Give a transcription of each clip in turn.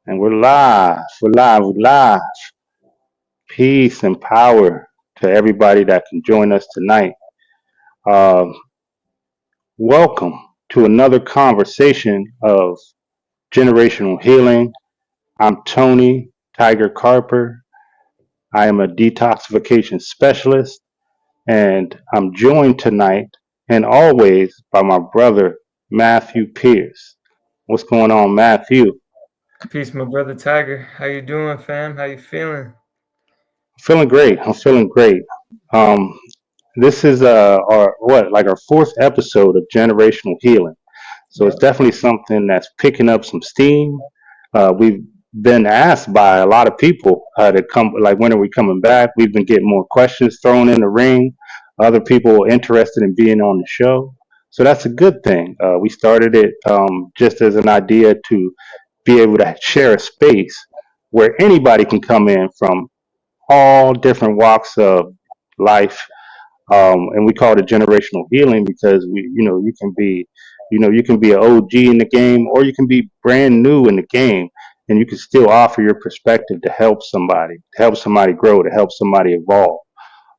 And we're live. We're live. We're live. Peace and power to everybody that can join us tonight. Um, Welcome to another conversation of generational healing. I'm Tony Tiger Carper. I am a detoxification specialist, and I'm joined tonight and always by my brother, Matthew Pierce. What's going on, Matthew? Peace, my brother Tiger. How you doing, fam? How you feeling? Feeling great. I'm feeling great. Um, this is our fourth episode of generational healing. So it's Yep. definitely something that's picking up some steam. We've been asked by a lot of people to come, like, when are we coming back? We've been getting more questions thrown in the ring. Other people are interested in being on the show. So that's a good thing. We started it just as an idea to be able to share a space where anybody can come in from all different walks of life, and we call it generational healing because you can be an OG in the game, or you can be brand new in the game, and you can still offer your perspective to help somebody grow, to help somebody evolve.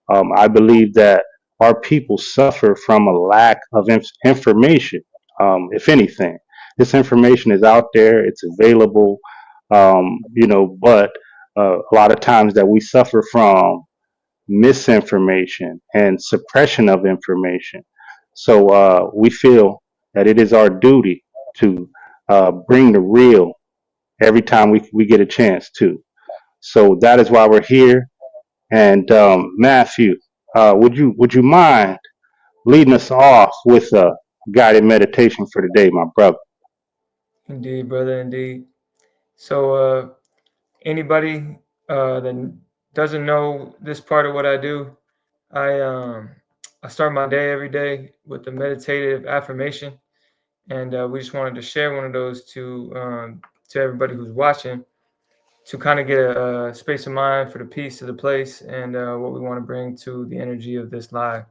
I believe that our people suffer from a lack of information. If anything, this information is out there, it's available, but a lot of times that we suffer from misinformation and suppression of information. So we feel that it is our duty to bring the real every time we get a chance to. So that is why we're here. And Matthew, would you mind leading us off with a guided meditation for today, my brother? Indeed, brother. Indeed. So, anybody that doesn't know this part of what I do, I um, I start my day every day with a meditative affirmation, and we just wanted to share one of those to everybody who's watching to kind of get a space of mind for the peace of the place and what we want to bring to the energy of this live.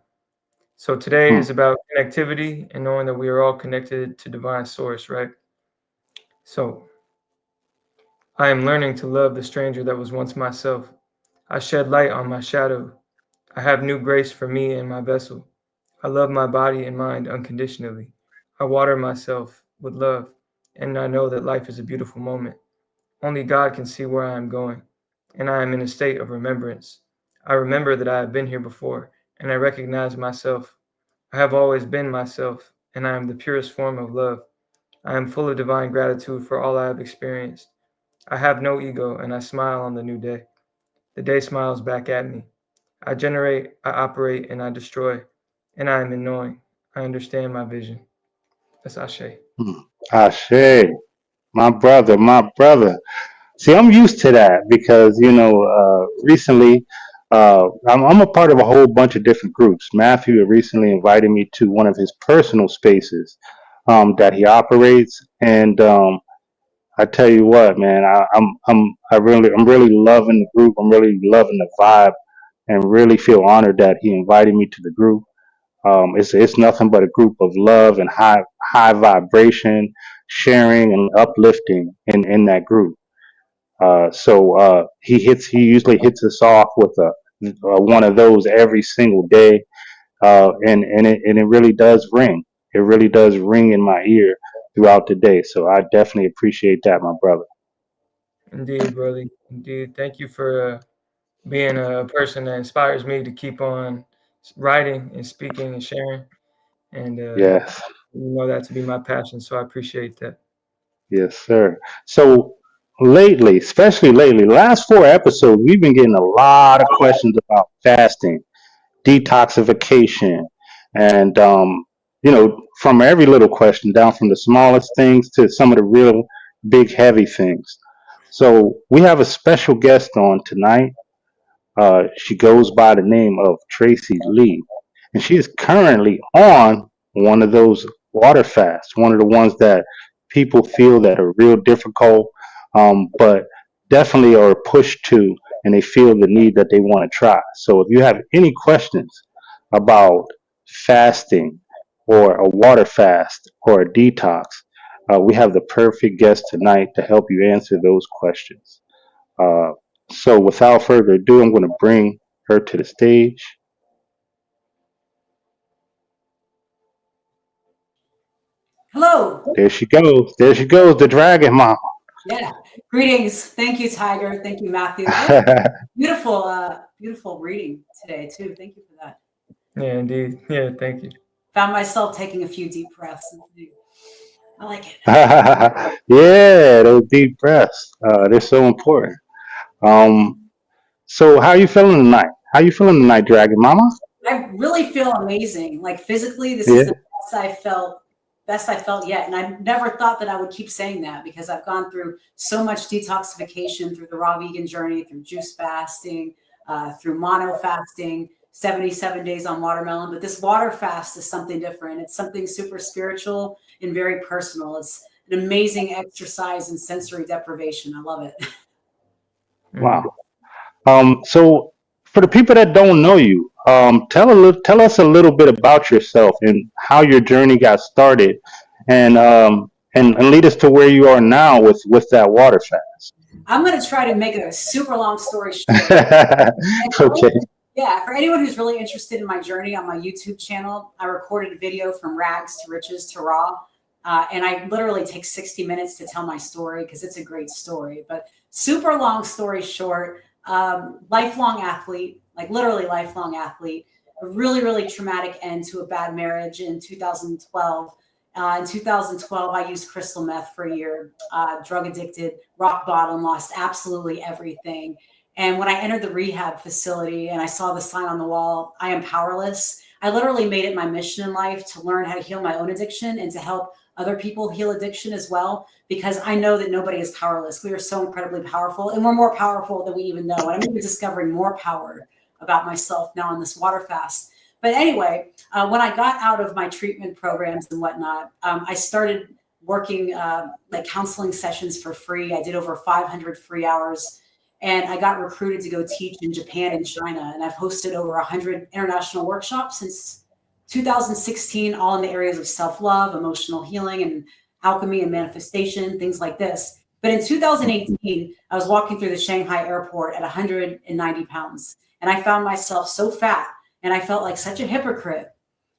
So today Hmm. is about connectivity and knowing that we are all connected to divine source, right? So I am learning to love the stranger that was once myself. I shed light on my shadow. I have new grace for me and my vessel. I love my body and mind unconditionally. I water myself with love, and I know that life is a beautiful moment. Only God can see where I am going, and I am in a state of remembrance. I remember that I have been here before, and I recognize myself. I have always been myself, and I am the purest form of love. I am full of divine gratitude for all I have experienced. I have no ego, and I smile on the new day. The day smiles back at me. I generate, I operate, and I destroy, and I am in knowing. I understand my vision. That's Ashe. Hmm. Ashe, my brother, my brother. See, I'm used to that because recently I'm a part of a whole bunch of different groups. Matthew had recently invited me to one of his personal spaces that he operates, and I tell you what, man, I'm really loving the group. I'm really loving the vibe, and really feel honored that he invited me to the group. It's nothing but a group of love and high vibration, sharing and uplifting in that group. He usually hits us off with one of those every single day, and it really does ring. It really does ring in my ear throughout the day. So I definitely appreciate that, my brother. Indeed, brother. Indeed. Thank you for being a person that inspires me to keep on writing and speaking and sharing. And Yes, you know that to be my passion. So I appreciate that. yes, sir. So lately, especially lately, last four episodes, we've been getting a lot of questions about fasting, detoxification, and from every little question down from the smallest things to some of the real big heavy things. So we have a special guest on tonight. She goes by the name of Tracy Lee, and she is currently on one of those water fasts, one of the ones that people feel that are real difficult, but definitely are pushed to, and they feel the need that they want to try. So if you have any questions about fasting or a water fast or a detox, We have the perfect guest tonight to help you answer those questions. Uh, so, without further ado, I'm going to bring her to the stage. Hello. There she goes. There she goes, the Dragon Mom. Yeah. Greetings. Thank you, Tiger. Thank you, Matthew. That was beautiful, beautiful reading today too. Thank you for that. Yeah, indeed. Yeah, thank you. Found myself taking a few deep breaths. I like it. Yeah, those deep breaths. They're so important. Um, so, how you feeling tonight? How you feeling tonight, Dragon Mama? I really feel amazing. Like physically, this is Yeah. the best I felt yet. And I never thought that I would keep saying that because I've gone through so much detoxification through the raw vegan journey, through juice fasting, through mono fasting, 77 days on watermelon. But this water fast is something different. It's something super spiritual and very personal. It's an amazing exercise in sensory deprivation. I love it. Mm. Wow. So for the people that don't know you, tell us a little bit about yourself and how your journey got started, and lead us to where you are now with that water fast. I'm going to try to make a super long story short. And Okay. yeah, for anyone who's really interested in my journey on my YouTube channel, I recorded a video from rags to riches to raw. And I literally take 60 minutes to tell my story because it's a great story. But super long story short, lifelong athlete, like literally lifelong athlete, a really, really traumatic end to a bad marriage in 2012. In 2012, I used crystal meth for a year, drug addicted, rock bottom, lost absolutely everything. And when I entered the rehab facility and I saw the sign on the wall, I am powerless, I literally made it my mission in life to learn how to heal my own addiction and to help other people heal addiction as well, because I know that nobody is powerless. We are so incredibly powerful, and we're more powerful than we even know. And I'm even discovering more power about myself now on this water fast. But anyway, when I got out of my treatment programs and whatnot, I started working like counseling sessions for free. I did over 500 free hours. And I got recruited to go teach in Japan and China. And I've hosted over 100 international workshops since 2016, all in the areas of self-love, emotional healing, and alchemy and manifestation, things like this. But in 2018, I was walking through the Shanghai airport at 190 pounds. And I found myself so fat and I felt like such a hypocrite.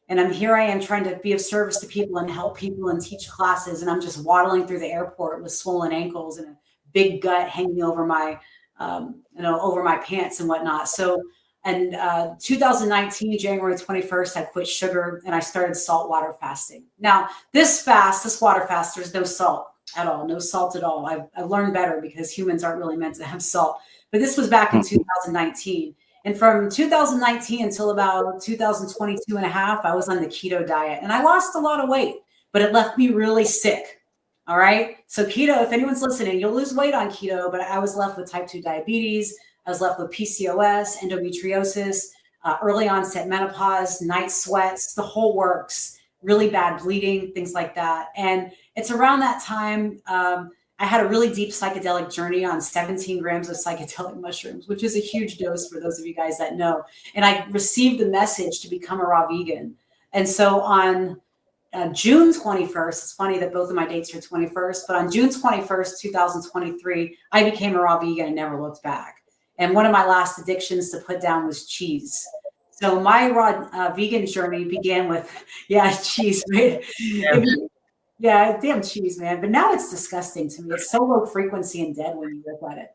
And I am trying to be of service to people and help people and teach classes. And I'm just waddling through the airport with swollen ankles and a big gut hanging over my, over my pants and whatnot. So, and 2019, January 21st, I quit sugar and I started saltwater fasting. Now, this water fast, there's no salt at all, no salt at all. I've learned better because humans aren't really meant to have salt. But this was back in 2019. And from 2019 until about 2022 and a half, I was on the keto diet and I lost a lot of weight, but it left me really sick. All right. So keto, if anyone's listening, you'll lose weight on keto, but I was left with type 2 diabetes. I was left with PCOS, endometriosis, early onset menopause, night sweats, the whole works, really bad bleeding, things like that. And it's around that time, I had a really deep psychedelic journey on 17 grams of psychedelic mushrooms, which is a huge dose for those of you guys that know. And I received the message to become a raw vegan. And so on June 21st, it's funny that both of my dates are 21st, but on June 21st, 2023, I became a raw vegan and never looked back. And one of my last addictions to put down was cheese. So my raw vegan journey began with, cheese, right? Yeah, damn cheese, man. But now it's disgusting to me. It's so low frequency and dead when you look at it.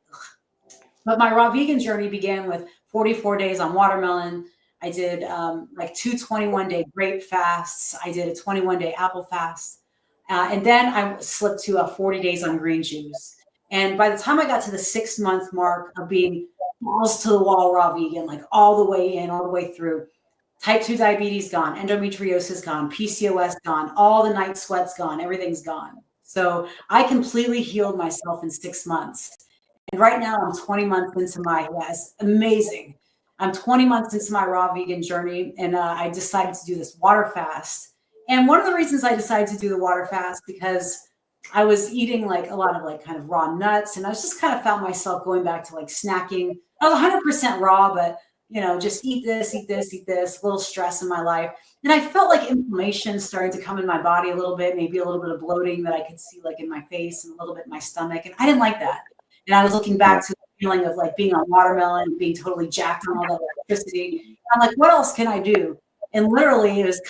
But my raw vegan journey began with 44 days on watermelon. I did like 2 21-day grape fasts. I did a 21-day apple fast. And then I slipped to 40 days on green juice. And by the time I got to the 6-month mark of being balls to the wall raw vegan, like all the way in, all the way through, type 2 diabetes gone, endometriosis gone, PCOS gone, all the night sweats gone, everything's gone. So I completely healed myself in 6 months. And right now I'm 20 months into it's amazing. I'm 20 months into my raw vegan journey, and I decided to do this water fast. And one of the reasons I decided to do the water fast because I was eating like a lot of like kind of raw nuts, and I was just kind of found myself going back to like snacking. I was 100% raw, but just eat this, eat this, eat this, a little stress in my life. And I felt like inflammation starting to come in my body a little bit, maybe a little bit of bloating that I could see like in my face and a little bit in my stomach. And I didn't like that. And I was looking back to the feeling of like being on watermelon and being totally jacked on all that electricity. I'm like, what else can I do? And literally it's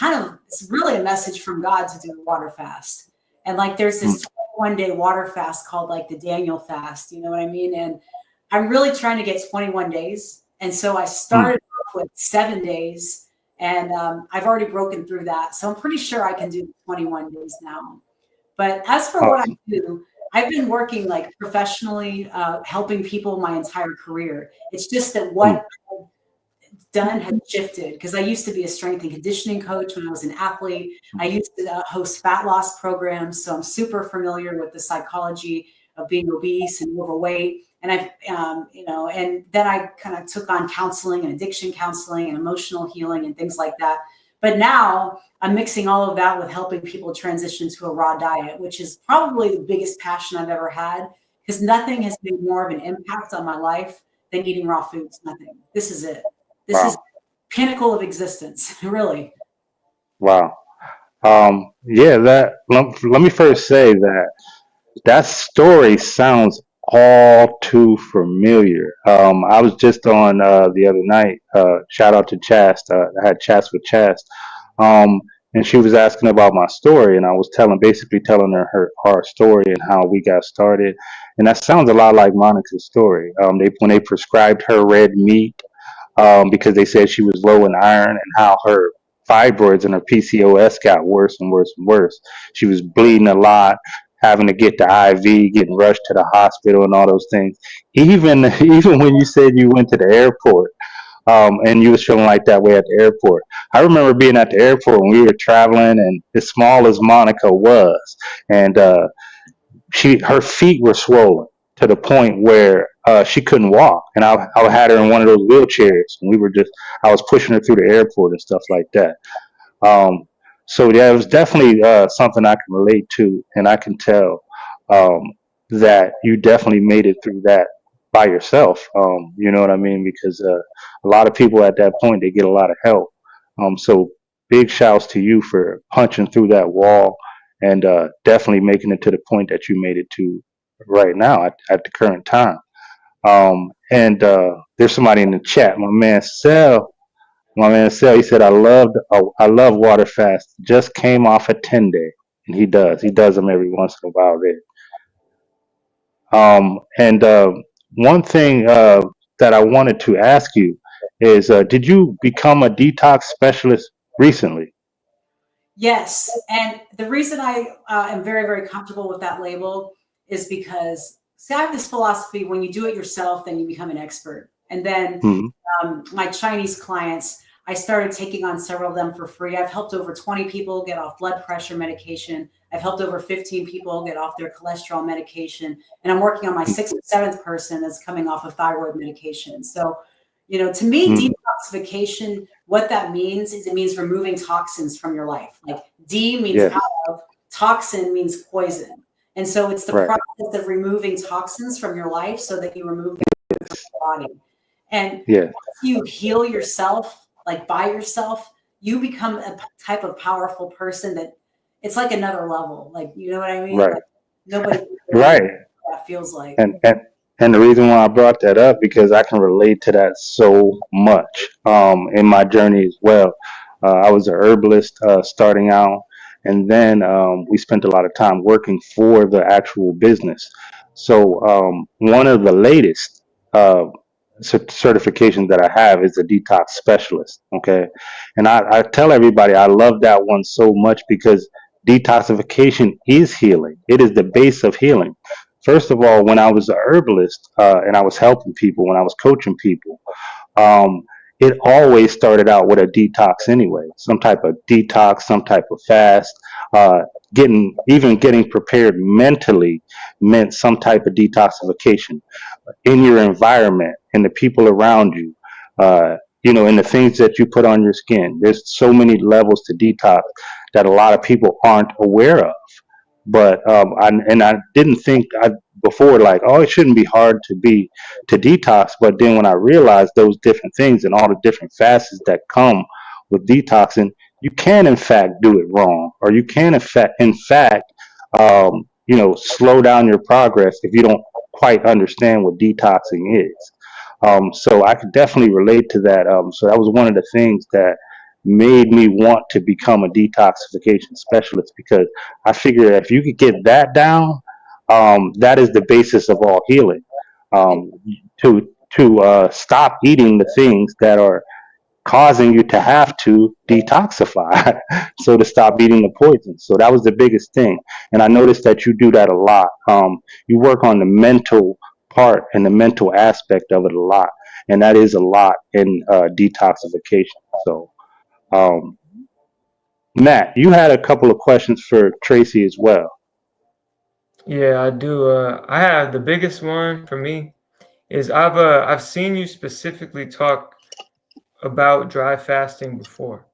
really a message from God to do a water fast. And like, there's this 21-day water fast called like the Daniel fast, you know what I mean? And I'm really trying to get 21 days. And so I started off with 7 days, and I've already broken through that. So I'm pretty sure I can do 21 days now. But as for what I do, I've been working like professionally, helping people my entire career. It's just that what done has shifted, because I used to be a strength and conditioning coach when I was an athlete. I used to host fat loss programs, so I'm super familiar with the psychology of being obese and overweight. And I've, and then I kind of took on counseling and addiction counseling and emotional healing and things like that. But now I'm mixing all of that with helping people transition to a raw diet, which is probably the biggest passion I've ever had, because nothing has made more of an impact on my life than eating raw foods. Nothing. This is it. This is pinnacle of existence, really. Wow. Let me first say that story sounds all too familiar. I was just on the other night. Shout out to Chast. I had chats with Chast, and she was asking about my story, and I was basically telling her our story and how we got started. And that sounds a lot like Monica's story. When they prescribed her red meat, because they said she was low in iron, and how her fibroids and her PCOS got worse and worse and worse. She was bleeding a lot, having to get the IV, getting rushed to the hospital, and all those things. Even even when you said you went to the airport, and you was feeling like that way at the airport. I remember being at the airport when we were traveling, and as small as Monica was, and her feet were swollen to the point where she couldn't walk, and I had her in one of those wheelchairs, and I was pushing her through the airport and stuff like that. Um, so yeah, it was definitely something I can relate to, and I can tell that you definitely made it through that by yourself. You know what I mean? Because a lot of people at that point, they get a lot of help. So big shouts to you for punching through that wall, and definitely making it to the point that you made it to right now at the current time. And there's somebody in the chat, my man Sel. My man Sel, he said, I love water fast. Just came off a 10-day, and he does them every once in a while there. And one thing that I wanted to ask you is, did you become a detox specialist recently? Yes. And the reason I am very, very comfortable with that label is because, see, I have this philosophy: when you do it yourself, then you become an expert. And then my Chinese clients, I started taking on several of them for free. I've helped over 20 people get off blood pressure medication. I've helped over 15 people get off their cholesterol medication. And I'm working on my 6th or 7th person that's coming off of thyroid medication. So, to me, detoxification, what that means is it means removing toxins from your life. Like D means out of, toxin means poison. And so it's the process of removing toxins from your life so that you remove them from your body. And once you heal yourself, like by yourself, you become a type of powerful person that it's like another level. Like, you know what I mean? Right. Like, nobody that feels like. And the reason why I brought that up, because I can relate to that so much in my journey as well. I was a herbalist starting out, and then we spent a lot of time working for the actual business. So one of the latest certifications that I have is a detox specialist. Okay, and I tell everybody I love that one so much because detoxification is healing. It is the base of healing. First of all, when I was a herbalist and I was helping people, when I was coaching people, um, it always started out with a detox anyway, some type of detox, some type of fast. Uh, getting prepared mentally meant some type of detoxification in your environment, in the people around you, in the things that you put on your skin. There's so many levels to detox that a lot of people aren't aware of. But I didn't think before, like, oh, it shouldn't be hard to detox. But then when I realized those different things and all the different facets that come with detoxing, you can in fact do it wrong, or you can in fact, slow down your progress if you don't quite understand what detoxing is. So I could definitely relate to that. So that was one of the things that made me want to become a detoxification specialist, because I figured if you could get that down, that is the basis of all healing. Um, to stop eating the things that are causing you to have to detoxify. So to stop eating the poison. So that was the biggest thing. And I noticed that you do that a lot. You work on the mental part and the mental aspect of it a lot. And that is a lot in detoxification. So, um, Matt, you had a couple of questions for Tracy as well. Yeah, I do. I have the biggest one for me is I've seen you specifically talk about dry fasting before.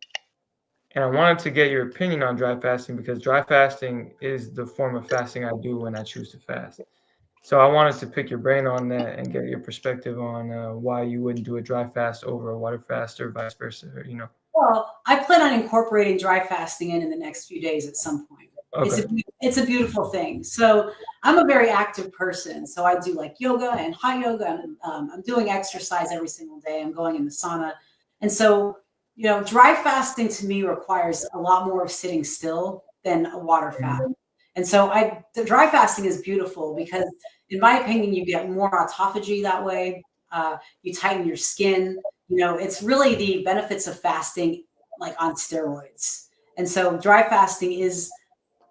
And I wanted to get your opinion on dry fasting because dry fasting is the form of fasting I do when I choose to fast. So I wanted to pick your brain on that and get your perspective on why you wouldn't do a dry fast over a water fast or vice versa, or, Well, I plan on incorporating dry fasting in the next few days at some point. It's Okay. a beautiful thing. So I'm a very active person. So I do like yoga and hot yoga. And, I'm doing exercise every single day. I'm going in the sauna, and so dry fasting to me requires a lot more of sitting still than a water fast. And so the dry fasting is beautiful because, in my opinion, you get more autophagy that way. You tighten your skin. It's really the benefits of fasting, like on steroids. And so dry fasting is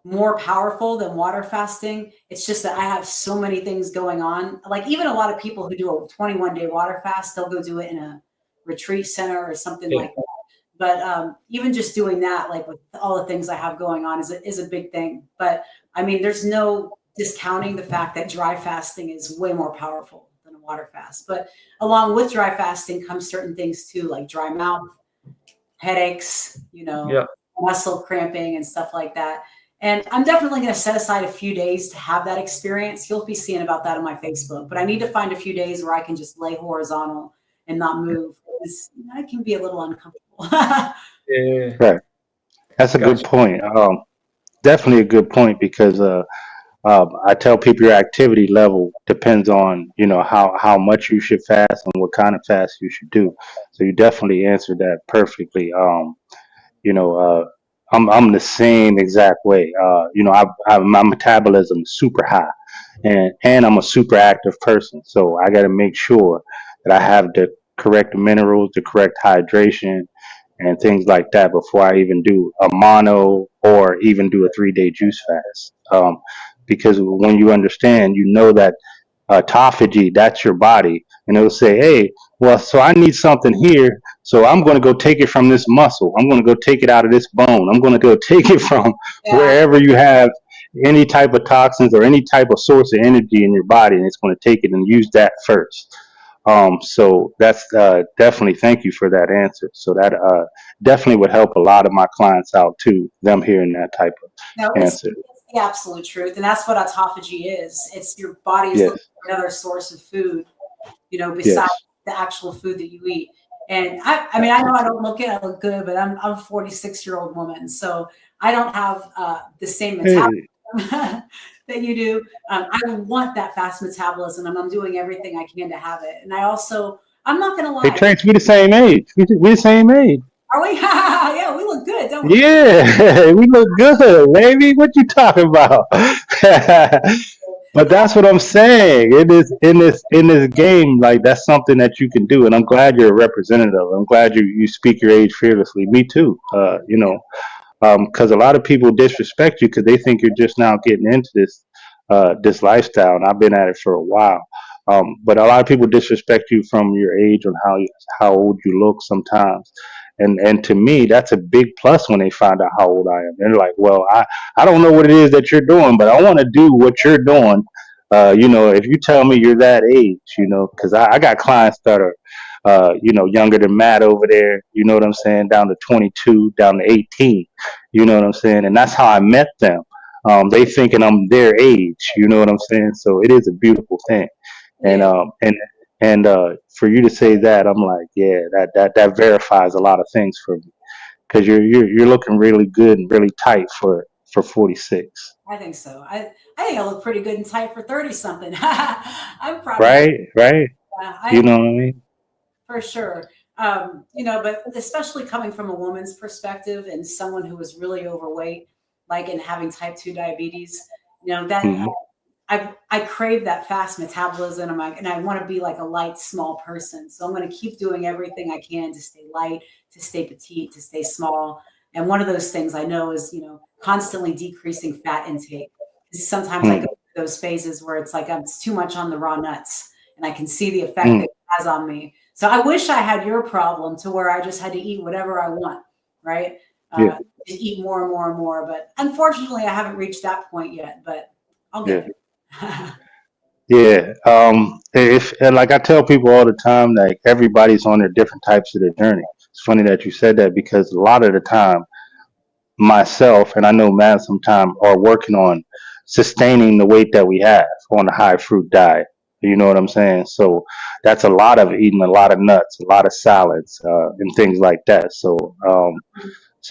more powerful than water fasting. It's just that I have so many things going on. Like even a lot of people who do a 21-day water fast, they'll go do it in a retreat center or something like that. But even just doing that, like with all the things I have going on, is a big thing. But I mean, there's no discounting the fact that dry fasting is way more powerful than a water fast. But along with dry fasting comes certain things too, like dry mouth, headaches, Yeah. muscle cramping and stuff like that. And I'm definitely going to set aside a few days to have that experience. You'll be seeing about that on my Facebook. But I need to find a few days where I can just lay horizontal and not move. It can be a little uncomfortable. Yeah. Right. That's a good Gotcha. point. Definitely a good point, because I tell people your activity level depends on how much you should fast and what kind of fast you should do. So you definitely answered that perfectly. You know, I'm the same exact way. My metabolism is super high, and I'm a super active person. So I got to make sure that I have the correct minerals, the correct hydration, and things like that before I even do a mono or even do a 3 day juice fast. Because when you understand, you know that autophagy, that's your body, and it'll say, hey, well, so I need something here, so I'm going to go take it from this muscle. I'm going to go take it out of this bone. I'm going to go take it from Yeah. wherever you have any type of toxins or any type of source of energy in your body, and it's going to take it and use that first. So that's definitely, thank you for that answer. So that definitely would help a lot of my clients out too, them hearing that type of No, answer. it's the absolute truth. And that's what autophagy is. It's your body is looking Yes, for another source of food, besides yes. the actual food that you eat. And I mean, I know I don't look it, I look good, but I'm a 46-year-old woman. So I don't have the same metabolism Hey, that you do. I want that fast metabolism, and I'm doing everything I can to have it. And I'm not going to hey, lie. Trace, we the same age. We the same age. Are we? Yeah, we look good, don't we? Yeah, we look good, baby. What you talking about? But Yeah. that's what I'm saying. It is in this game, like that's something that you can do, and I'm glad you're a representative. I'm glad you speak your age fearlessly. Me too. Because a lot of people disrespect you because they think you're just now getting into this lifestyle, and I've been at it for a while. But a lot of people disrespect you from your age and how old you look sometimes. And to me, that's a big plus when they find out how old I am. They're like, well, I don't know what it is that you're doing, but I want to do what you're doing. If you tell me you're that age, because I got clients that are younger than Matt over there, you know what I'm saying, down to 22, down to 18, you know what I'm saying? And that's how I met them. They thinking I'm their age. You know what I'm saying? So it is a beautiful thing. And Yeah. for you to say that, I'm like, yeah, that verifies a lot of things for me because you're looking really good and really tight for 46. I think so. I think I look pretty good and tight for 30 something. I'm proud of that. Right, right. You I know what I mean? for sure. But especially coming from a woman's perspective and someone who was really overweight, like and having type 2 diabetes, that Hmm. I crave that fast metabolism. And I want to be like a light, small person. So I'm going to keep doing everything I can to stay light, to stay petite, to stay small. And one of those things I know is, constantly decreasing fat intake. 'Cause sometimes I go through those phases where it's like it's too much on the raw nuts and I can see the effect that Mm, it has on me. So I wish I had your problem to where I just had to eat whatever I want, right? yeah, Just eat more and more and more. But unfortunately, I haven't reached that point yet, but I'll yeah. get there. Yeah, if and like I tell people all the time, like everybody's on their different types of their journey. It's funny that you said that because a lot of the time, myself and I know Matt sometime are working on sustaining the weight that we have on a high fruit diet. You know what I'm saying? So that's a lot of eating a lot of nuts, a lot of salads, and things like that. So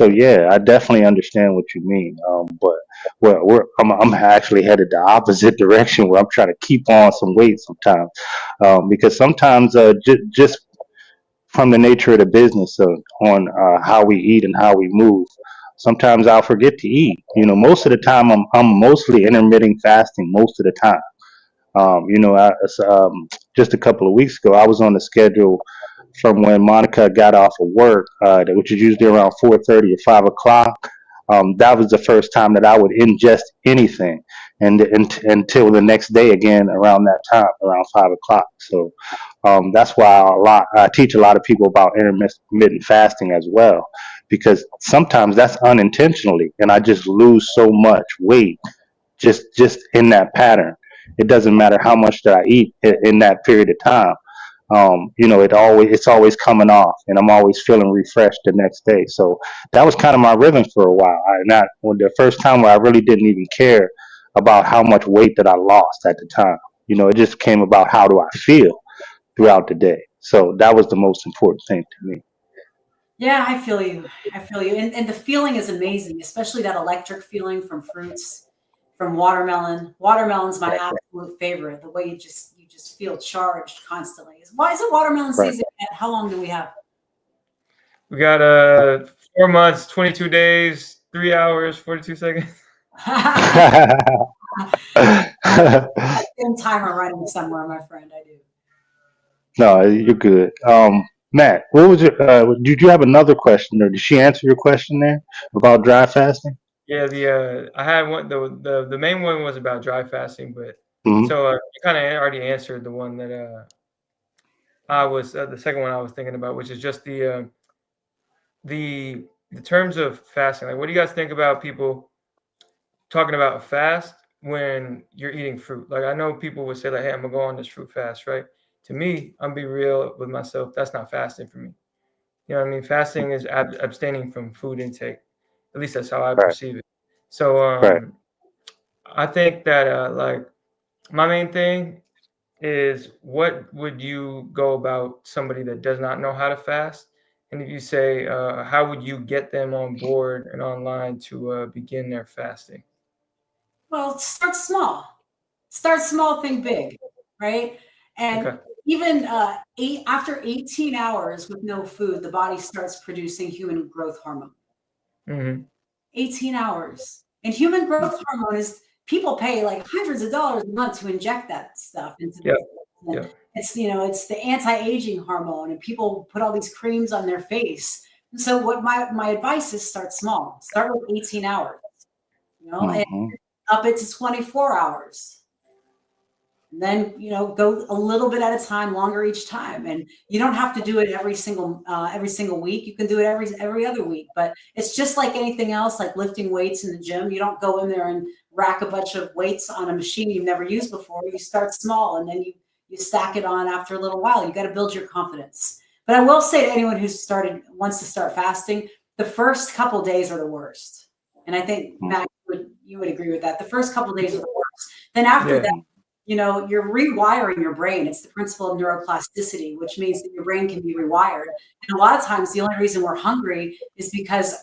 yeah, I definitely understand what you mean. But I'm actually headed the opposite direction where I'm trying to keep on some weight sometimes, because sometimes just from the nature of the business of on how we eat and how we move, sometimes I'll forget to eat. Most of the time I'm mostly intermittent fasting most of the time. Just a couple of weeks ago, I was on the schedule from when Monica got off of work, which is usually around 4:30 or 5 o'clock. That was the first time that I would ingest anything, and until the next day again around that time, around 5 o'clock. So that's why I teach a lot of people about intermittent fasting as well, because sometimes that's unintentionally, and I just lose so much weight just in that pattern. It doesn't matter how much that I eat in that period of time. It's always coming off, and I'm always feeling refreshed the next day. So that was kind of my rhythm for a while. Not when the first time where I really didn't even care about how much weight that I lost at the time. It just came about how do I feel throughout the day. So that was the most important thing to me. Yeah, I feel you. I feel you. And the feeling is amazing, especially that electric feeling from fruits, from watermelon. Watermelon's my Right, absolute favorite. The way you just feel charged constantly. Why is it watermelon right. season yet? How long do we have? We got 4 months, 22 days, 3 hours, 42 seconds. Same timer running somewhere, my friend. I do. No, you're good. Matt, did you have another question, or did she answer your question there about dry fasting? Yeah, the I had one. The main one was about dry fasting, but Hmm. so you kind of already answered the one that I was the second one I was thinking about, which is just the terms of fasting. Like, what do you guys think about people talking about a fast when you're eating fruit? Like, I know people would say like, "Hey, I'm gonna go on this fruit fast," right? To me, I'm be real with myself. That's not fasting for me. You know what I mean? Fasting is abstaining from food intake. At least that's how I Right, perceive it. So right. I think that like my main thing is what would you go about somebody that does not know how to fast? And if you say, how would you get them on board and online to begin their fasting? Well, start small. Start small, think big, right? And Okay. even after 18 hours with no food, the body starts producing human growth hormone. Hmm. 18 hours. And human growth hormone is people pay like hundreds of dollars a month to inject that stuff into Yep. themselves. And Yep. it's the anti-aging hormone, and people put all these creams on their face. And so what my advice is start small. Start with 18 hours, and Hmm. up it to 24 hours. And then go a little bit at a time, longer each time, and you don't have to do it every single week. You can do it every other week, but it's just like anything else, like lifting weights in the gym. You don't go in there and rack a bunch of weights on a machine you've never used before. You start small, and then you stack it on after a little while. You got to build your confidence. But I will say to anyone wants to start fasting, the first couple days are the worst. And I think Matt you would agree with that. The first couple of days are the worst. Then after Yeah. that, you're rewiring your brain. It's the principle of neuroplasticity, which means that your brain can be rewired. And a lot of times, the only reason we're hungry is because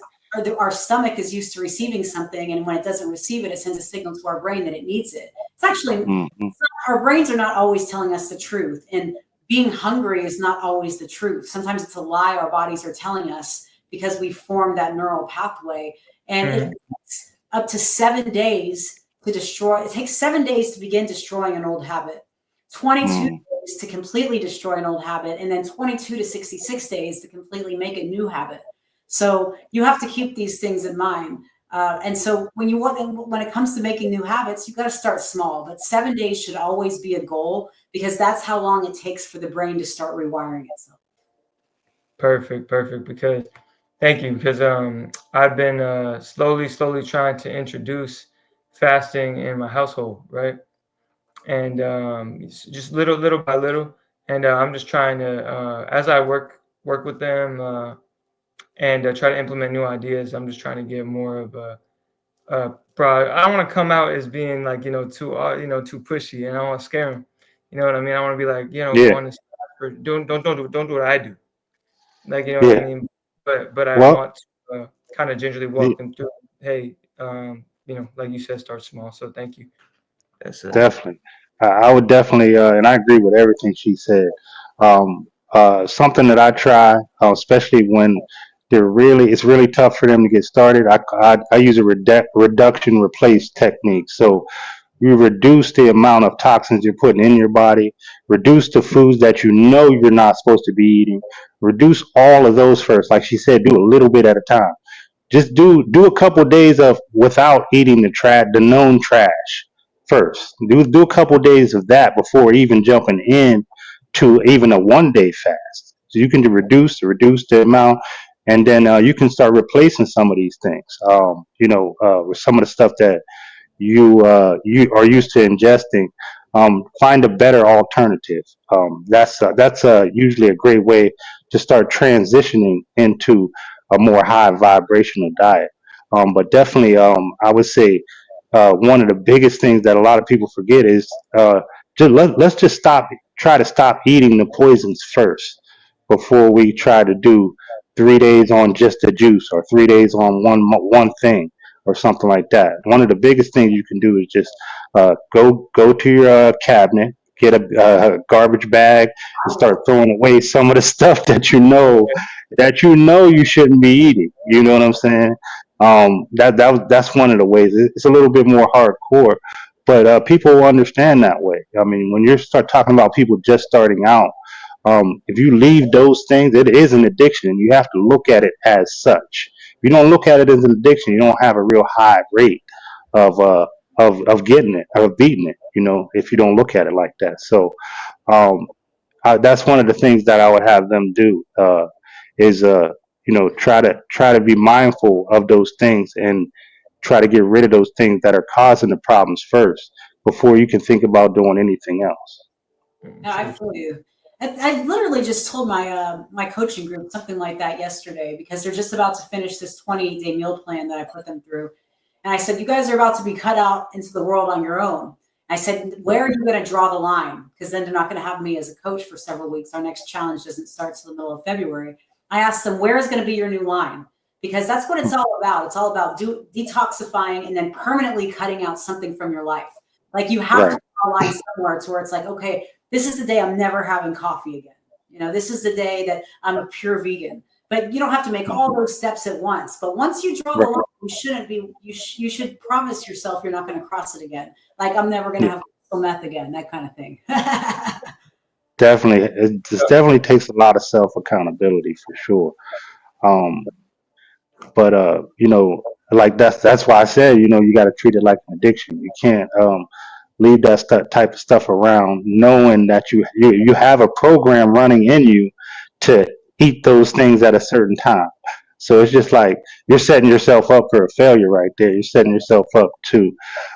our stomach is used to receiving something, and when it doesn't receive it, it sends a signal to our brain that it needs it. It's actually Mm-hmm. our brains are not always telling us the truth, and being hungry is not always the truth. Sometimes it's a lie our bodies are telling us because we formed that neural pathway, and it takes up to 7 days to destroy. It takes 7 days to begin destroying an old habit, 22 days to completely destroy an old habit, and then 22 to 66 days to completely make a new habit. So you have to keep these things in mind. And so when it comes to making new habits, you've got to start small. But 7 days should always be a goal because that's how long it takes for the brain to start rewiring itself. Perfect, perfect. Because thank you. Because I've been slowly trying to introduce fasting in my household, right? And just little by little. And I'm just trying to, as I work with them and try to implement new ideas. I'm just trying to get more of bro. I don't want to come out as being like too pushy, and I don't want to scare them. You know what I mean? I want to be like Yeah. going to for don't do what I do. Like you know what I Yeah. mean? But I Well, want to kind of gingerly walk them through. Hey, like you said, start small. So thank you. That's it. definitely. I would definitely, and I agree with everything she said. Something that I try, especially when it's really tough for them to get started. I use a reduction replace technique. So you reduce the amount of toxins you're putting in your body, reduce the foods that you know you're not supposed to be eating, reduce all of those first. Like she said, do a little bit at a time. Just do a couple days of without eating the known trash first. Do a couple days of that before even jumping in to even a 1 day fast. So you can reduce the amount, and then you can start replacing some of these things. With some of the stuff that you are used to ingesting, find a better alternative. That's usually a great way to start transitioning into a more high vibrational diet. But definitely, I would say one of the biggest things that a lot of people forget is let's just try to stop eating the poisons first before we try to do 3 days on just the juice or 3 days on one thing or something like that. One of the biggest things you can do is just go to your cabinet, get a garbage bag, and start throwing away some of the stuff that you know you shouldn't be eating. You know what I'm saying? That's one of the ways. It's a little bit more hardcore, but people will understand that way. I mean, when you start talking about people just starting out, if you leave those things, it is an addiction, and you have to look at it as such. If you don't look at it as an addiction, you don't have a real high rate of getting it, of beating it. If you don't look at it like that. So um, that's one of the things that I would have them do is try to be mindful of those things and try to get rid of those things that are causing the problems first before you can think about doing anything else. Yeah, I feel you. I literally just told my coaching group something like that yesterday because they're just about to finish this 28-day meal plan that I put them through. And I said, you guys are about to be cut out into the world on your own. I said, where are you going to draw the line? Because then they're not going to have me as a coach for several weeks. Our next challenge doesn't start till the middle of February. I asked them, where is going to be your new line? Because that's what it's all about. It's all about detoxifying and then permanently cutting out something from your life. Like you have to Right. draw a line somewhere to where it's like, okay, this is the day I'm never having coffee again. This is the day that I'm a pure vegan. But you don't have to make all those steps at once. But once you draw the Right. line, you shouldn't be. You should promise yourself you're not going to cross it again. Like I'm never going to Yeah. have crystal meth again. That kind of thing. Definitely, it just definitely takes a lot of self accountability for sure. Um, but like that's why I said, you got to treat it like an addiction. You can't leave that type of stuff around, knowing that you have a program running in you to eat those things at a certain time. So it's just like you're setting yourself up for a failure right there. You're setting yourself up to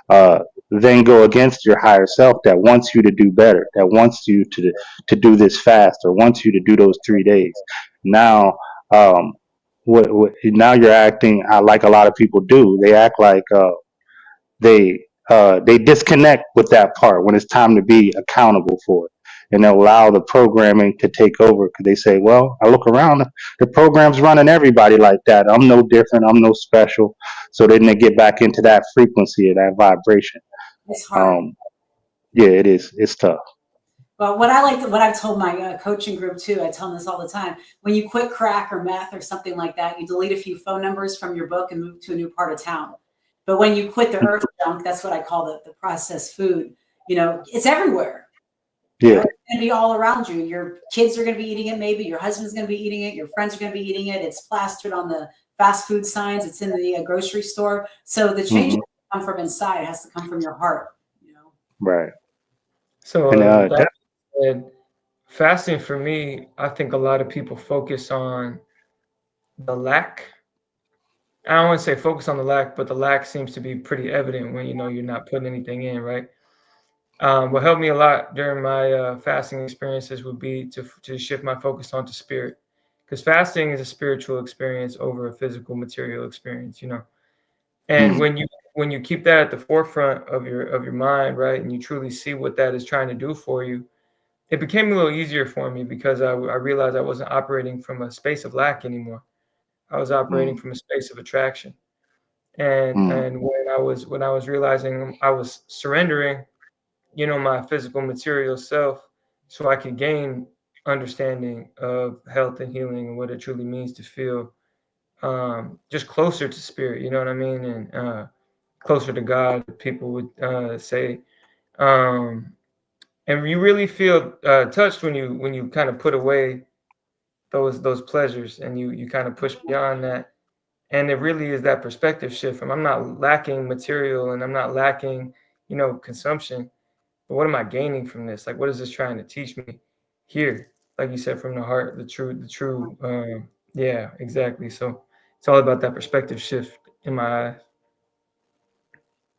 uh, then go against your higher self that wants you to do better, that wants you to do this fast or wants you to do those 3 days. Now, now you're acting like a lot of people do. They act like they disconnect with that part when it's time to be accountable for it, and they'll allow the programming to take over because they say, "Well, I look around, the program's running everybody like that. I'm no different. I'm no special." So then they get back into that frequency of that vibration. It's hard. Um, yeah, it is. It's tough. But what I've told my coaching group too, I tell them this all the time. When you quit crack or meth or something like that, you delete a few phone numbers from your book and move to a new part of town. But when you quit the earth junk, that's what I call the processed food. It's everywhere. Yeah, It's going to be all around you. Your kids are going to be eating it. Maybe your husband's going to be eating it. Your friends are going to be eating it. It's plastered on the fast food signs. It's in the grocery store. So the change hmm doesn't come from inside. It has to come from your heart. right. So And that said, fasting for me, I think a lot of people focus on the lack. I don't want to say focus on the lack, but the lack seems to be pretty evident when you're not putting anything in, right? What helped me a lot during my fasting experiences would be to shift my focus onto spirit, because fasting is a spiritual experience over a physical material experience. And mm, when you keep that at the forefront of your mind, right, and you truly see what that is trying to do for you, it became a little easier for me because I realized I wasn't operating from a space of lack anymore. I was operating mm, from a space of attraction. And mm, and when I was realizing I was surrendering, my physical material self, so I could gain understanding of health and healing and what it truly means to feel just closer to spirit, you know what I mean? And closer to God, people would say. Um, and you really feel touched when you kind of put away those pleasures and you kind of push beyond that. And it really is that perspective shift from I'm not lacking material and I'm not lacking, consumption, but what am I gaining from this? Like, what is this trying to teach me here? Like you said, from the heart, the true. Yeah, exactly. So it's all about that perspective shift in my eyes.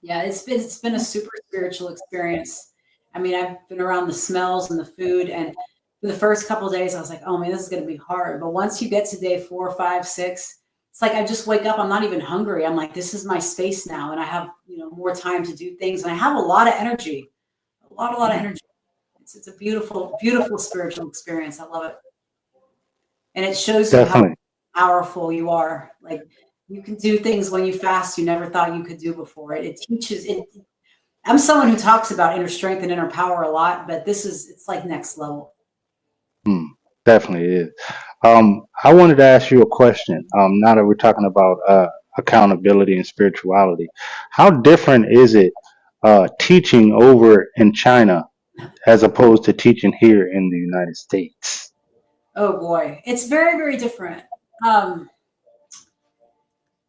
Yeah, it's been a super spiritual experience. I mean, I've been around the smells and the food, and for the first couple of days, I was like, "Oh man, this is going to be hard." But once you get to day 4, 5, 6, it's like I just wake up. I'm not even hungry. I'm like, "This is my space now," and I have more time to do things, and I have a lot of energy, a lot of energy. It's a beautiful, beautiful spiritual experience. I love it, and it shows you how definitely. powerful you are. Like you can do things when you fast you never thought you could do before. It teaches it. I'm someone who talks about inner strength and inner power a lot, but it's like next level. Mm, definitely is. I wanted to ask you a question. Now that we're talking about accountability and spirituality, how different is it teaching over in China as opposed to teaching here in the United States? Oh boy, it's very, very different. Um,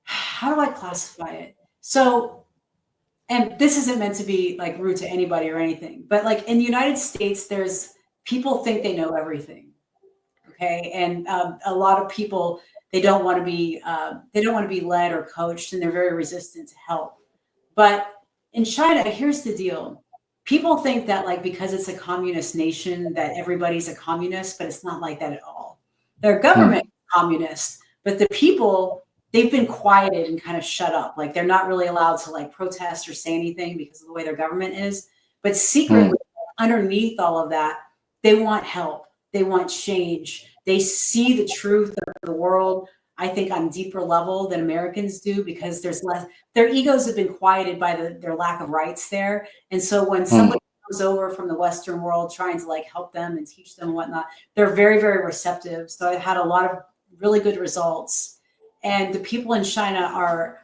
how do I classify it? So, and this isn't meant to be like rude to anybody or anything, but like in the United States, there's people think they know everything. Okay, and a lot of people they don't want to be led or coached, and they're very resistant to help. But in China, here's the deal. People think that like because it's a communist nation that everybody's a communist, but it's not like that at all. Their Mm, government is communist, but the people they've been quieted and kind of shut up. Like they're not really allowed to like protest or say anything because of the way their government is. But mm, secretly, underneath all of that, they want help. They want change. They see the truth of the world, I think, on deeper level than Americans do because there's less their egos have been quieted by their lack of rights there. And so when mm, somebody comes over from the Western world trying to like help them and teach them and whatnot, they're very, very receptive. So I've had a lot of really good results. And the people in China are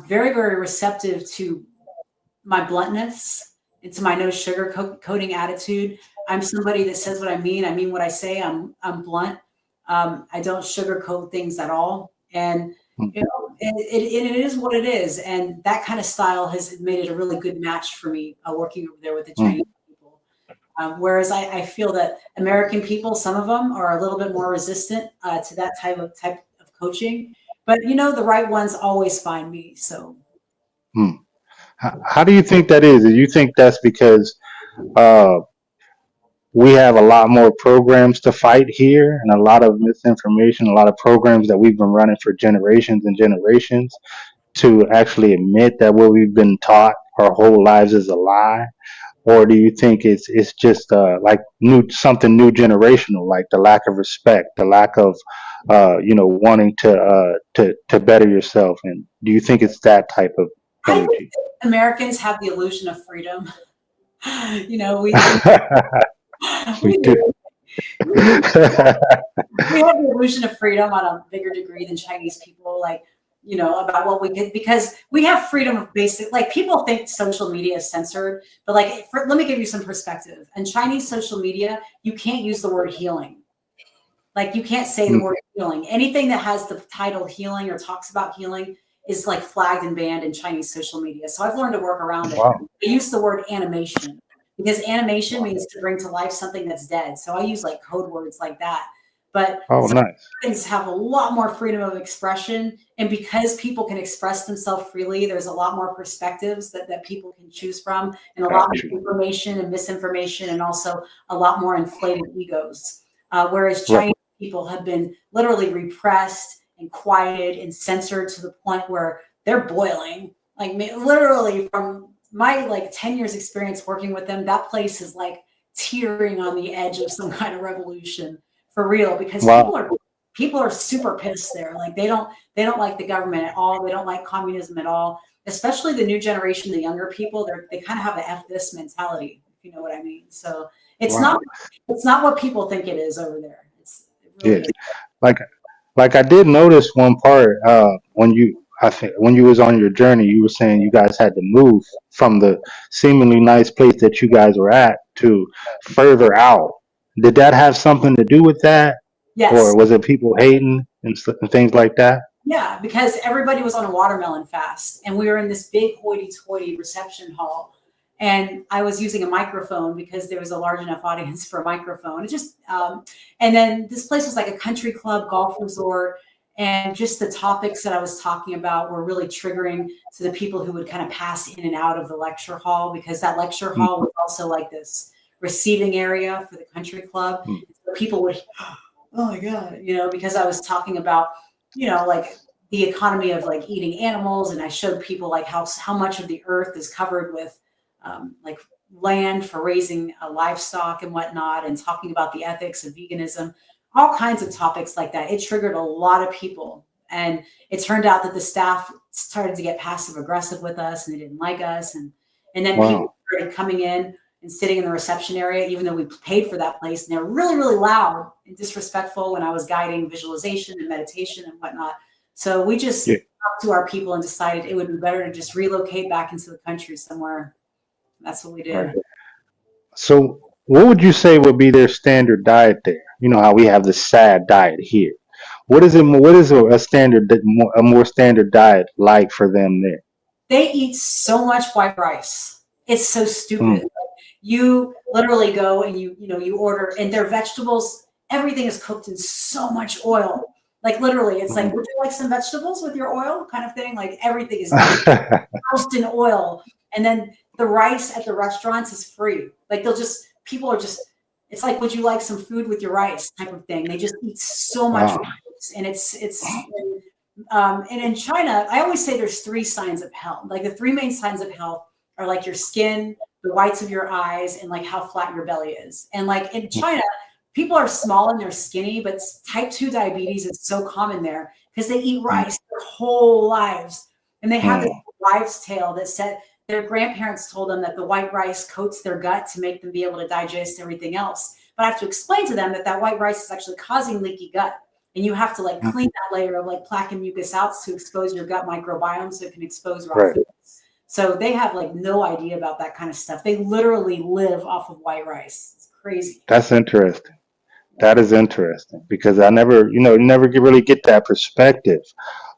very, very receptive to my bluntness and to my no sugar coating attitude. I'm somebody that says what I mean. I mean what I say. I'm blunt. I don't sugarcoat things at all. And mm. it is what it is. And that kind of style has made it a really good match for me working over there with the Mm. Chinese people. Whereas I feel that American people, some of them are a little bit more resistant to that type of coaching. But the right ones always find me. So Mm. How do you think that is? Do you think that's because uh, we have a lot more programs to fight here and a lot of misinformation, a lot of programs that we've been running for generations and generations? to actually admit that what we've been taught our whole lives is a lie? Or do you think it's just like new something new generational, like the lack of respect, the lack of wanting to better yourself? And do you think it's that type of I think energy? that Americans have the illusion of freedom. We We we do. do. We do. We have the illusion of freedom on a bigger degree than Chinese people, like, about what we could, because we have freedom of basic, like, people think social media is censored, but like, let me give you some perspective. In Chinese social media, you can't use the word healing. Like, you can't say the Mm, word healing. Anything that has the title healing or talks about healing is like flagged and banned in Chinese social media. So I've learned to work around it. wow. I use the word animation because animation means to bring to life something that's dead. So I use like code words like that. But Oh, so nice. things have a lot more freedom of expression. And because people can express themselves freely, there's a lot more perspectives that people can choose from, and a lot Got you. more information and misinformation, and also a lot more inflated egos. Whereas Right. Chinese people have been literally repressed and quieted and censored to the point where they're boiling. Like, literally, from my like 10 years experience working with them, that place is like teetering on the edge of some kind of revolution, for real, because Wow. people are super pissed there. Like, they don't like the government at all. They don't like communism at all. Especially the new generation, the younger people. They kind of have a F this mentality, if you know what I mean. So it's not Wow. it's not what people think it is over there. It Yeah. really is. Like like I did notice one part when I think when you was on your journey, you were saying you guys had to move from the seemingly nice place that you guys were at to further out. Did that have something to do with that, or Yes. was it people hating and things like that? Yeah, because everybody was on a watermelon fast, and we were in this big hoity-toity reception hall, and I was using a microphone because there was a large enough audience for a microphone. It just, and then this place was like a country club, golf resort, and just the topics that I was talking about were really triggering to the people who would kind of pass in and out of the lecture hall, because that lecture Mm, hall was also like this receiving area for the country club. mm, So people would, oh my God, because I was talking about, like the economy of like eating animals. And I showed people like how much of the earth is covered with like land for raising livestock and whatnot, and talking about the ethics of veganism, all kinds of topics like that. It triggered a lot of people. And it turned out that the staff started to get passive aggressive with us, and they didn't like us. And then people wow. started coming in and sitting in the reception area, even though we paid for that place. And they're really, really loud and disrespectful when I was guiding visualization and meditation and whatnot. So we Yeah. just talked to our people and decided it would be better to just relocate back into the country somewhere. That's what we Right. did. So, what would you say would be their standard diet there? You know how we have the sad diet here. What is it? What is a standard, a more standard diet like for them there? They eat so much white rice. It's so Mm, stupid. You literally go and you order, and their vegetables, everything is cooked in so much oil. Like, literally, it's like, mm. would you like some vegetables with your oil, kind of thing? Like, everything is doused in oil. And then the rice at the restaurants is free. Like, people are just, it's like, would you like some food with your rice, type of thing. They just eat so much Wow. rice. And and in China, I always say there's three signs of health. Like, the three main signs of health are like your skin, the whites of your eyes, and like how flat your belly is. And like in China, people are small and they're skinny, but type 2 diabetes is so common there because they eat Mm, rice their whole lives. And they have this mm, wives' tale that said their grandparents told them that the white rice coats their gut to make them be able to digest everything else. But I have to explain to them that white rice is actually causing leaky gut. And you have to like mm. clean that layer of like plaque and mucus out to expose your gut microbiome so it can expose raw Right. foods. So they have like no idea about that kind of stuff. They literally live off of white rice. It's crazy. That's interesting. Yeah. That is interesting because I never, really get that perspective.